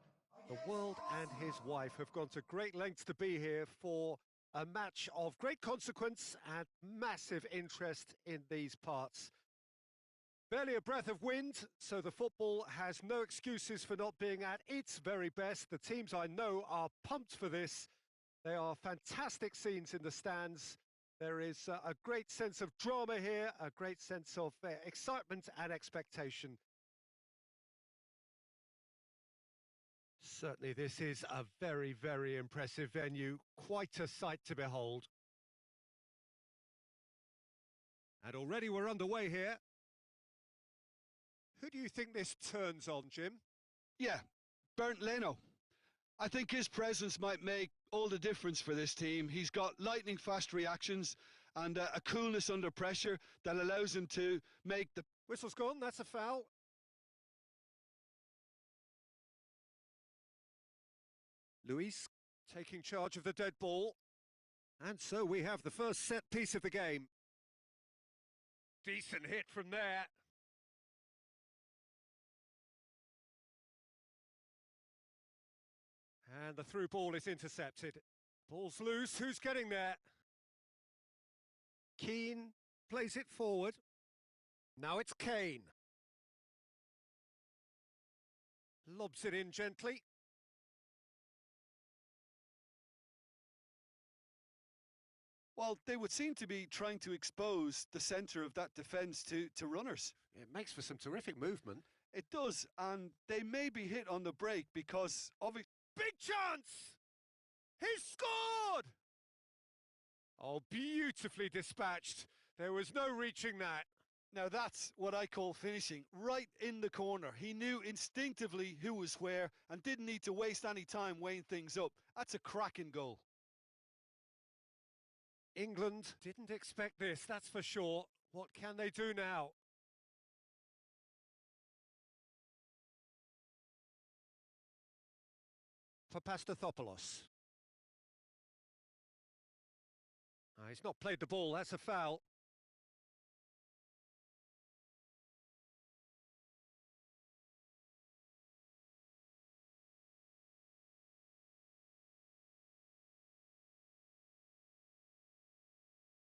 The world and his wife have gone to great lengths to be here for a match of great consequence and massive interest in these parts. Barely a breath of wind, so the football has no excuses for not being at its very best. The teams I know are pumped for this. They are fantastic scenes in the stands. There is a great sense of drama here, a great sense of excitement and expectation. Certainly this is a very, very impressive venue, quite a sight to behold. And already we're underway here. Who do you think this turns on, Jim? Yeah, Bernd Leno. I think his presence might make all the difference for this team. He's got lightning fast reactions and a coolness under pressure that allows him to make the... Whistle's gone, that's a foul. Luis taking charge of the dead ball. And so we have the first set piece of the game. Decent hit from there. And the through ball is intercepted. Ball's loose, who's getting there? Keane plays it forward. Now it's Kane. Lobs it in gently. Well, they would seem to be trying to expose the centre of that defence to runners. It makes for some terrific movement. It does, and they may be hit on the break because of it. Big chance! He's scored! Oh, beautifully dispatched. There was no reaching that. Now that's what I call finishing, right in the corner. He knew instinctively who was where and didn't need to waste any time weighing things up. That's a cracking goal. England didn't expect this, that's for sure. What can they do now? Papastathopoulos. He's not played the ball, that's a foul.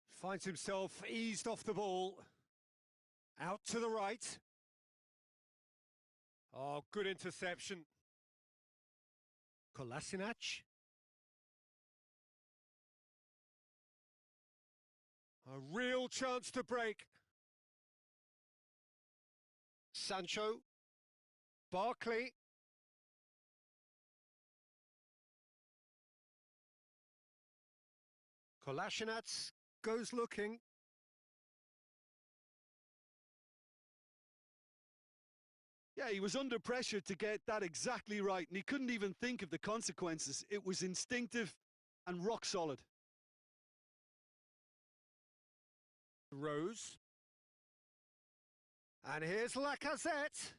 Finds himself eased off the ball. Out to the right. Oh, good interception. Kolasinac. A real chance to break. Sancho. Barkley. Kolasinac goes looking. Yeah, he was under pressure to get that exactly right, and he couldn't even think of the consequences. It was instinctive and rock solid. Rose. And here's Lacazette.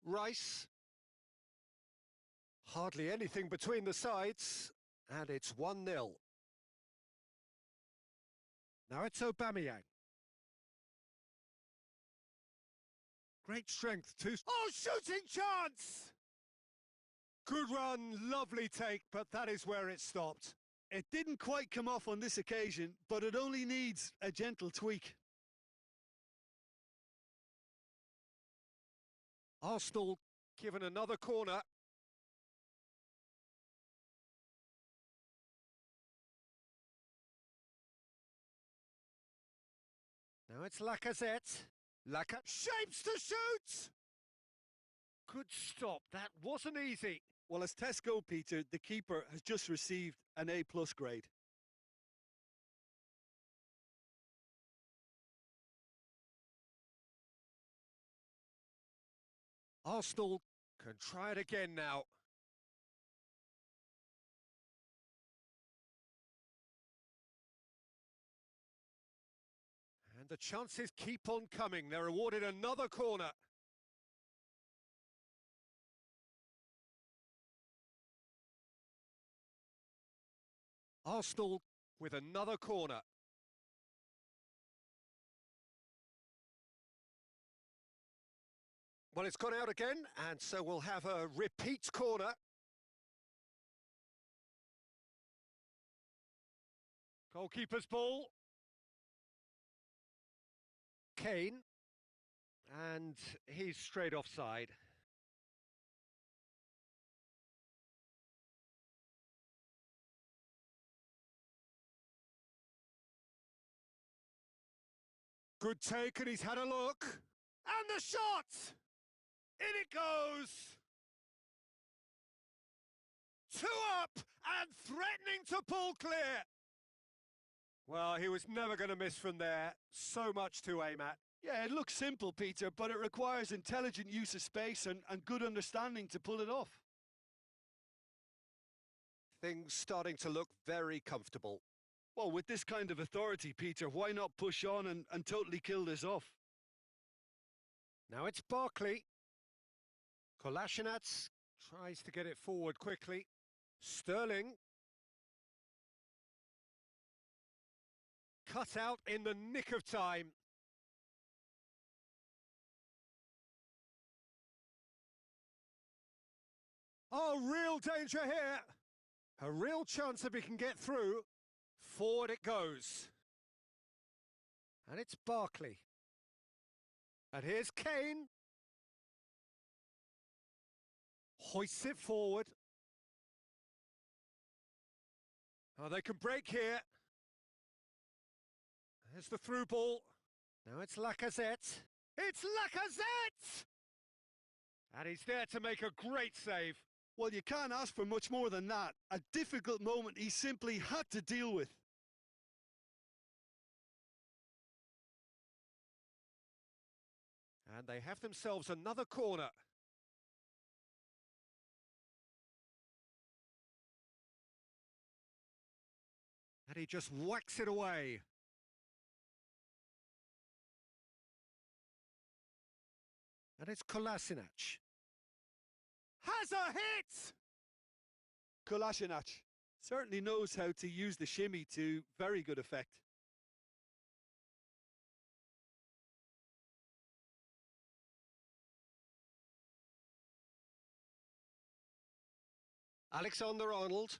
Rice. Hardly anything between the sides, and it's 1-0. Now it's Aubameyang. Great strength too. Oh, shooting chance! Good run, lovely take, but that is where it stopped. It didn't quite come off on this occasion, but it only needs a gentle tweak. Arsenal given another corner. Now it's Lacazette. Shapes to shoot! Good stop, that wasn't easy. Well, as Tesco, Peter, the keeper has just received an A+ grade. Arsenal can try it again now. And the chances keep on coming. They're awarded another corner. Arsenal with another corner. Well, it's gone out again, and so we'll have a repeat corner. Goalkeeper's ball. Kane. And he's straight offside. Good take, and he's had a look. And the shot! In it goes! Two up and threatening to pull clear. Well, he was never going to miss from there. So much to aim at. Yeah, it looks simple, Peter, but it requires intelligent use of space and good understanding to pull it off. Things starting to look very comfortable. Well, with this kind of authority, Peter, why not push on and totally kill this off? Now it's Barkley. Kolasinac tries to get it forward quickly. Sterling. Cut out in the nick of time. Oh, real danger here. A real chance if he can get through. Forward it goes. And it's Barkley. And here's Kane. Hoists it forward. Oh, they can break here. There's the through ball. Now it's Lacazette. It's Lacazette! And he's there to make a great save. Well, you can't ask for much more than that. A difficult moment he simply had to deal with. And they have themselves another corner. And he just whacks it away. And it's Kolasinac. Has a hit! Kolasinac certainly knows how to use the shimmy to very good effect. Alexander-Arnold.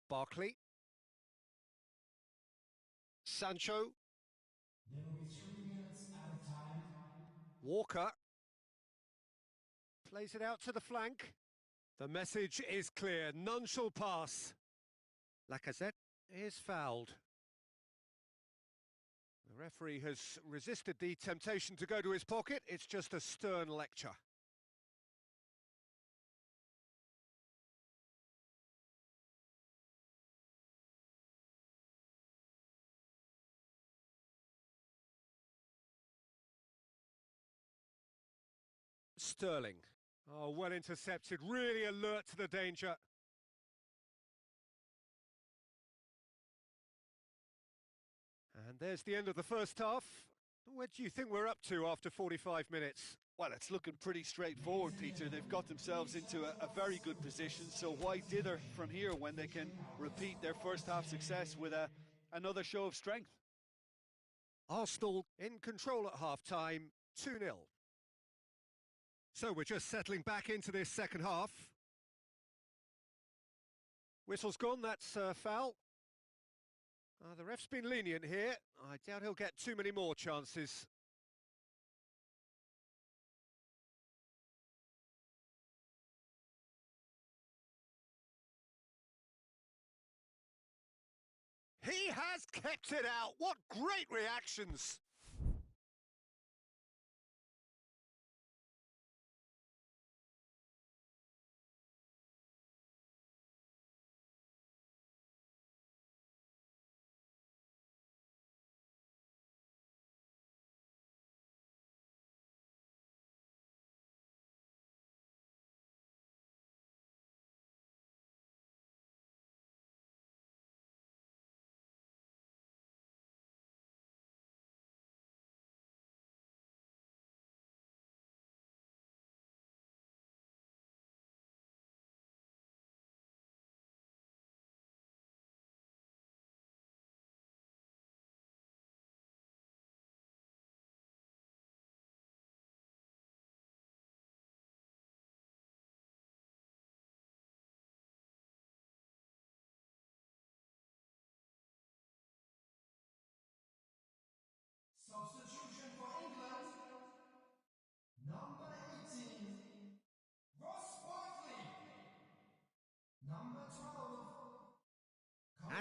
Barkley. Sancho. There will be 3 minutes at a time. Walker. Plays it out to the flank. The message is clear. None shall pass. Lacazette is fouled. The referee has resisted the temptation to go to his pocket. It's just a stern lecture. Sterling. Oh, well intercepted, really alert to the danger. And there's the end of the first half. Where do you think we're up to after 45 minutes? Well, it's looking pretty straightforward, Peter. They've got themselves into a very good position, so why dither from here when they can repeat their first half success with another show of strength? Arsenal in control at half-time, 2-0. So we're just settling back into this second half. Whistle's gone, that's foul. The ref's been lenient here. I doubt he'll get too many more chances. He has kept it out. What great reactions.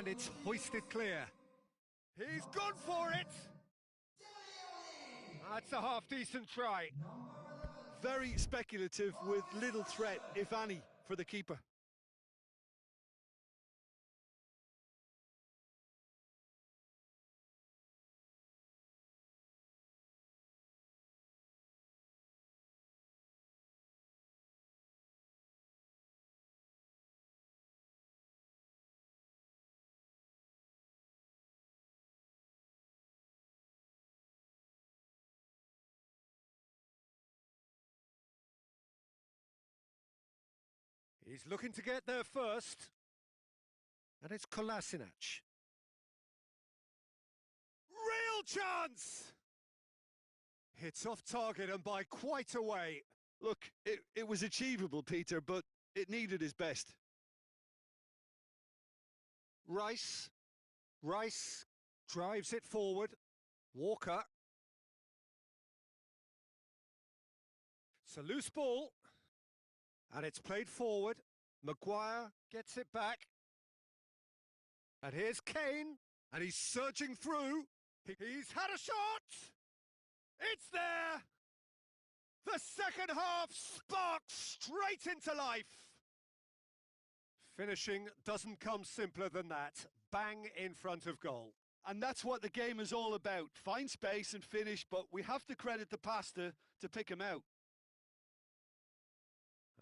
And it's hoisted clear. He's gone for it! That's a half-decent try. Very speculative with little threat, if any, for the keeper. He's looking to get there first. And it's Kolasinac. Real chance! Hits off target and by quite a way. Look, it was achievable, Peter, but it needed his best. Rice drives it forward. Walker. It's a loose ball. And it's played forward. Maguire gets it back. And here's Kane. And he's surging through. He's had a shot! It's there! The second half sparks straight into life. Finishing doesn't come simpler than that. Bang in front of goal. And that's what the game is all about. Find space and finish, but we have to credit the pasta to pick him out.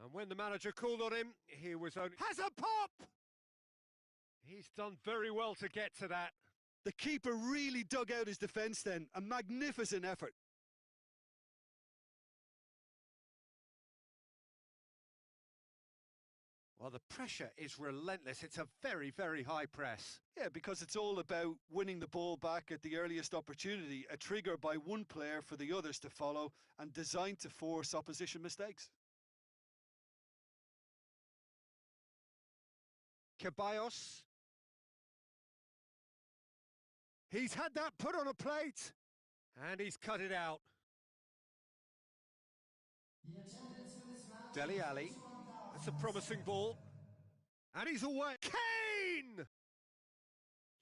And when the manager called on him, he was only... Has a pop! He's done very well to get to that. The keeper really dug out his defence then. A magnificent effort. Well, the pressure is relentless. It's a very, very high press. Yeah, because it's all about winning the ball back at the earliest opportunity, a trigger by one player for the others to follow and designed to force opposition mistakes. Ceballos. He's had that put on a plate. And he's cut it out. Dele Alli. That's a promising ball. And he's away. Kane!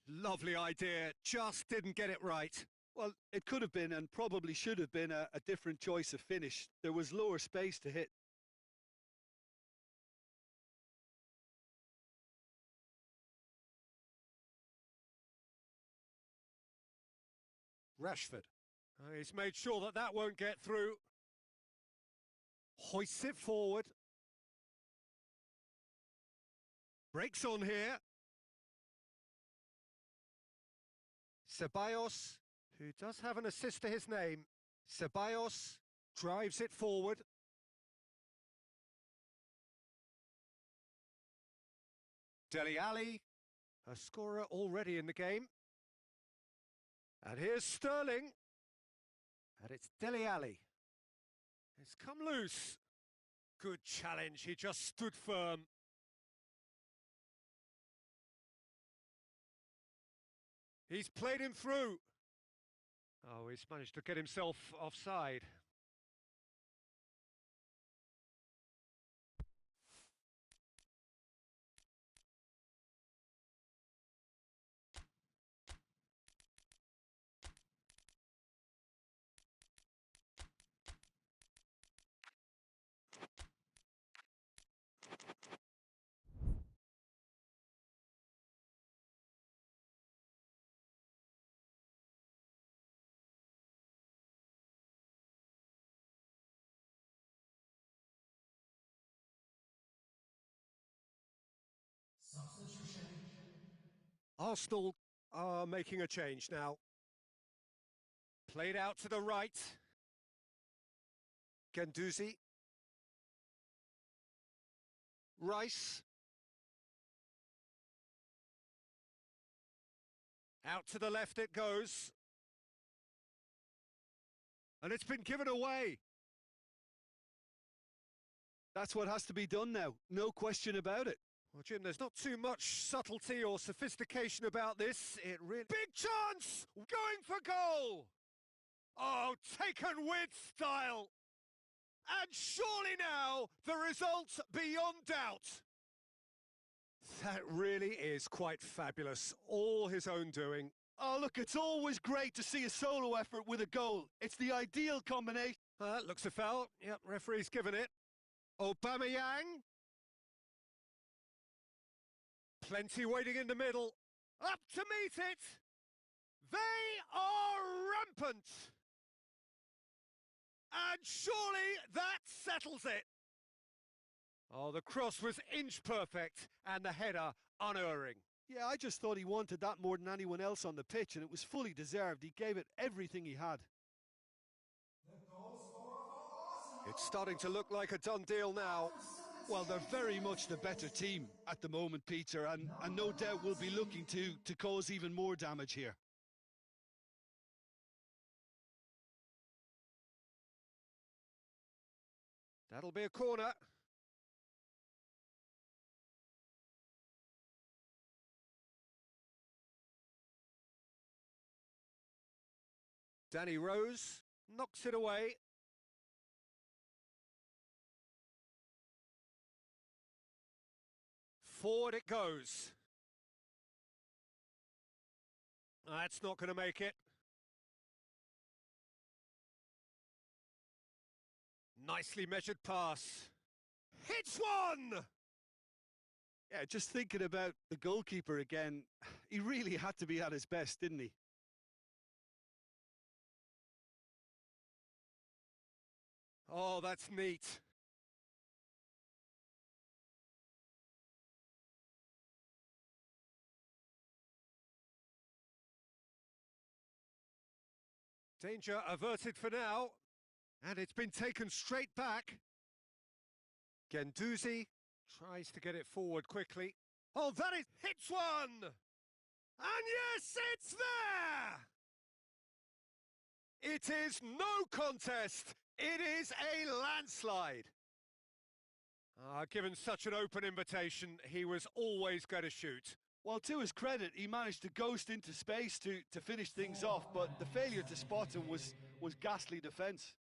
Lovely idea. Just didn't get it right. Well, it could have been and probably should have been a different choice of finish. There was lower space to hit. Rashford. He's made sure that that won't get through. Hoists it forward. Breaks on here. Ceballos, who does have an assist to his name. Ceballos drives it forward. Dele Alli, a scorer already in the game. And here's Sterling. And it's Dele Alli. It's come loose. Good challenge, he just stood firm. He's played him through. Oh, he's managed to get himself offside. Arsenal are making a change now. Played out to the right. Guendouzi. Rice. Out to the left it goes. And it's been given away. That's what has to be done now, no question about it. Well, Jim, there's not too much subtlety or sophistication about this. It really... Big chance! Going for goal! Oh, taken with style! And surely now, the result beyond doubt. That really is quite fabulous. All his own doing. Oh, look, it's always great to see a solo effort with a goal. It's the ideal combination. Looks a foul. Yep, referee's given it. Aubameyang. Plenty waiting in the middle. Up to meet it. They are rampant. And surely that settles it. Oh, the cross was inch perfect and the header unerring. Yeah, I just thought he wanted that more than anyone else on the pitch, and it was fully deserved. He gave it everything he had. It's starting to look like a done deal now. Well, they're very much the better team at the moment, Peter, and no doubt will be looking to cause even more damage here. That'll be a corner. Danny Rose knocks it away. Forward it goes. That's not going to make it. Nicely measured pass. Hits one! Yeah, just thinking about the goalkeeper again, he really had to be at his best, didn't he? Oh, that's neat. Danger averted for now. And it's been taken straight back. Guendouzi tries to get it forward quickly. Oh, that is hits one! And yes, it's there! It is no contest. It is a landslide. Given such an open invitation, he was always going to shoot. Well, to his credit, he managed to ghost into space to finish things off, but the failure to spot him was ghastly defence.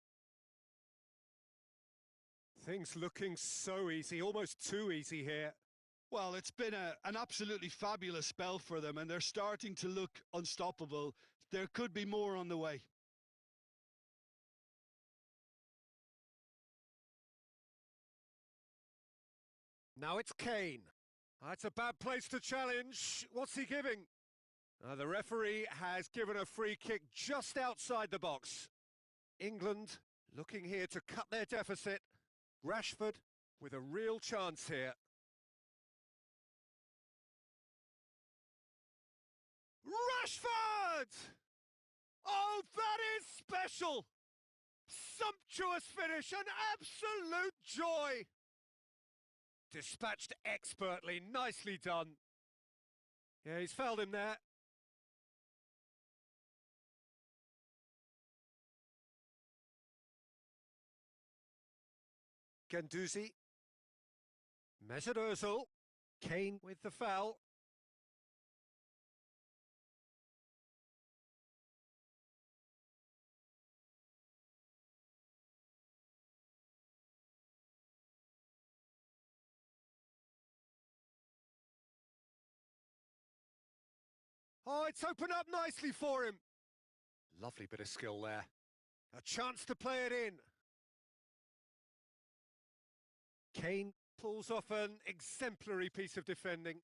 Things looking so easy, almost too easy here. Well, it's been an absolutely fabulous spell for them, and they're starting to look unstoppable. There could be more on the way. Now it's Kane. That's a bad place to challenge. What's he giving? The referee has given a free kick just outside the box. England looking here to cut their deficit. Rashford with a real chance here. Rashford! Oh, that is special! Sumptuous finish, an absolute joy! Dispatched expertly, nicely done. Yeah, he's fouled him there. Guendouzi. Mesut Ozil. Kane with the foul. Oh, it's opened up nicely for him. Lovely bit of skill there. A chance to play it in. Kane pulls off an exemplary piece of defending.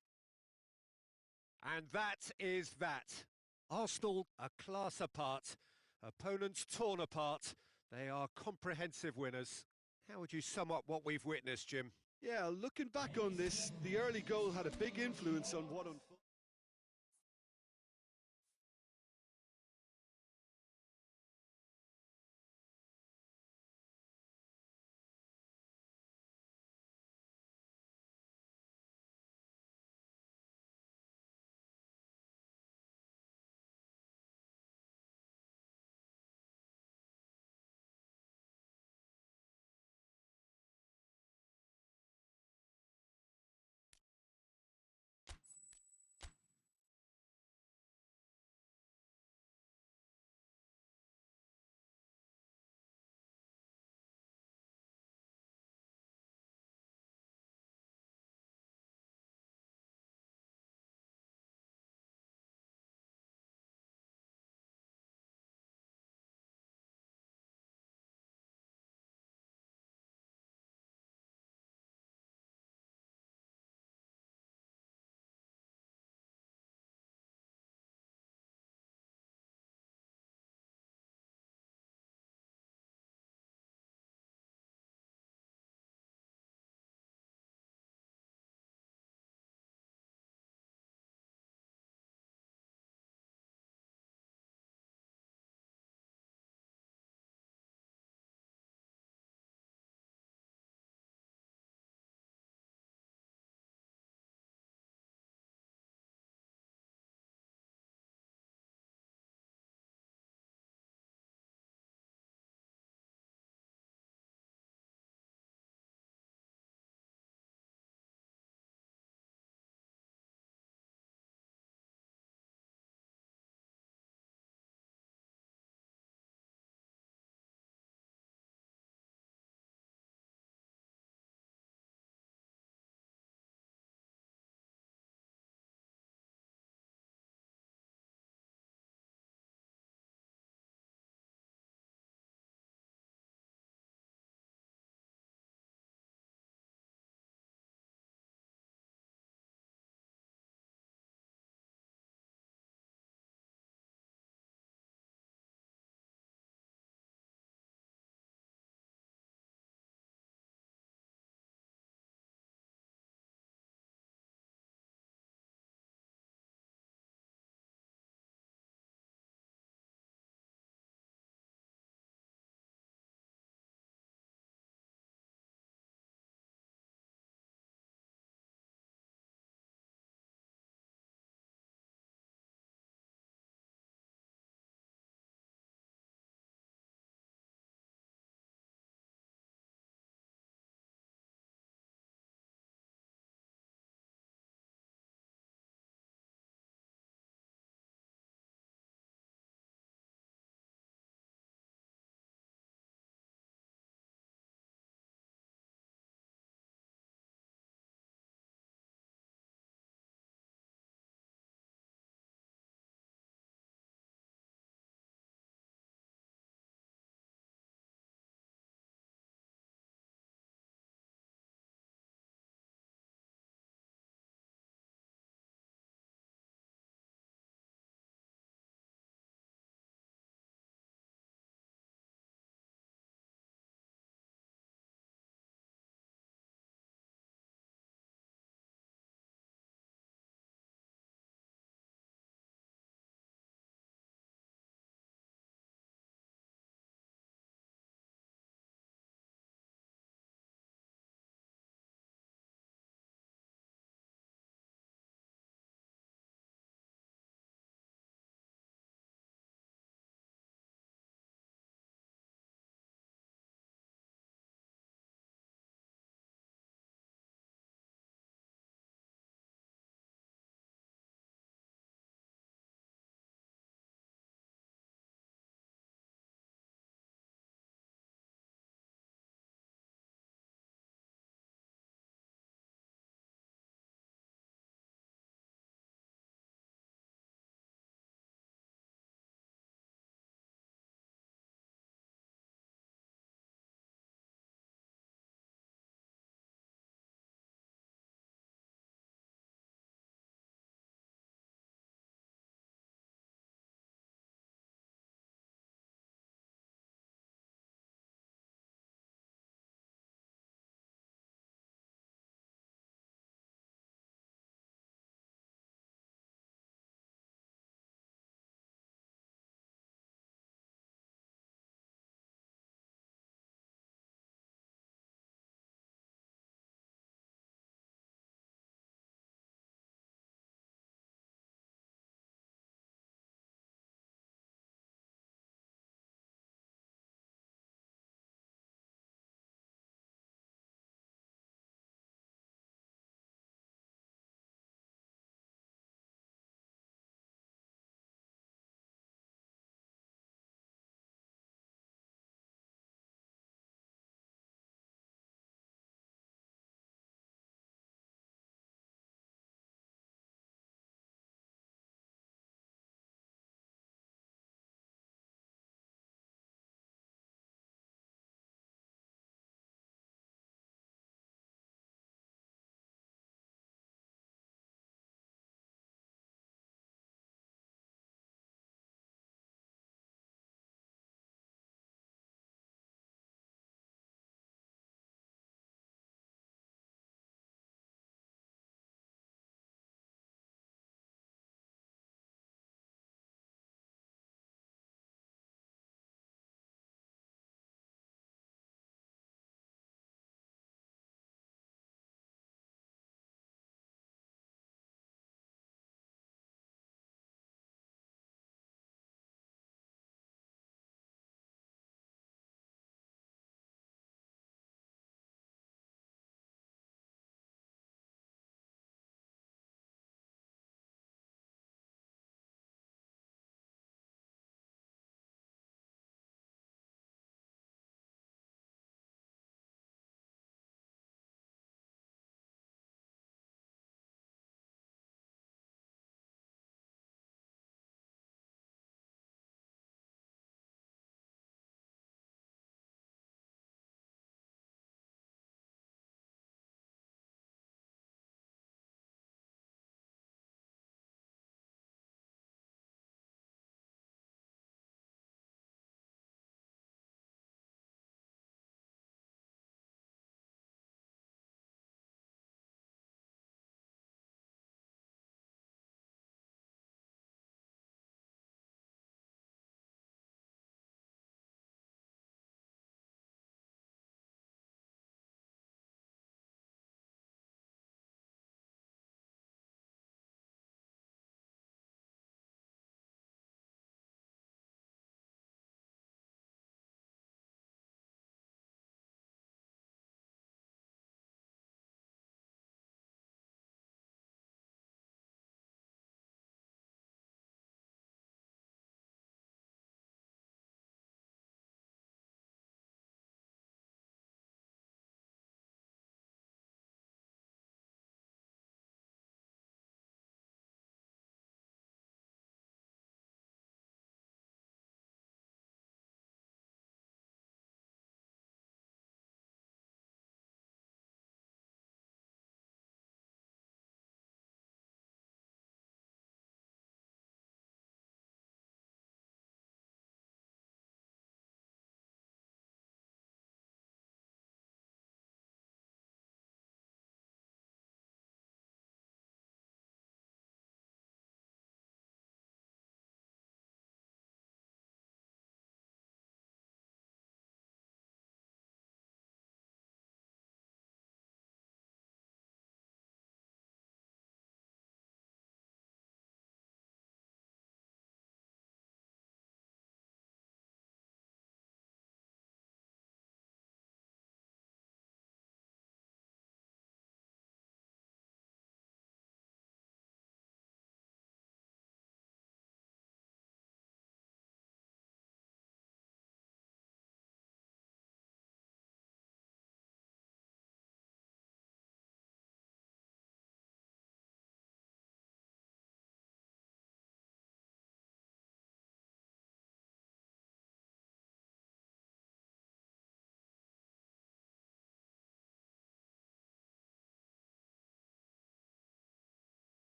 And that is that. Arsenal a class apart. Opponents torn apart. They are comprehensive winners. How would you sum up what we've witnessed, Jim? Yeah, looking back on this, the early goal had a big influence on what unfolded.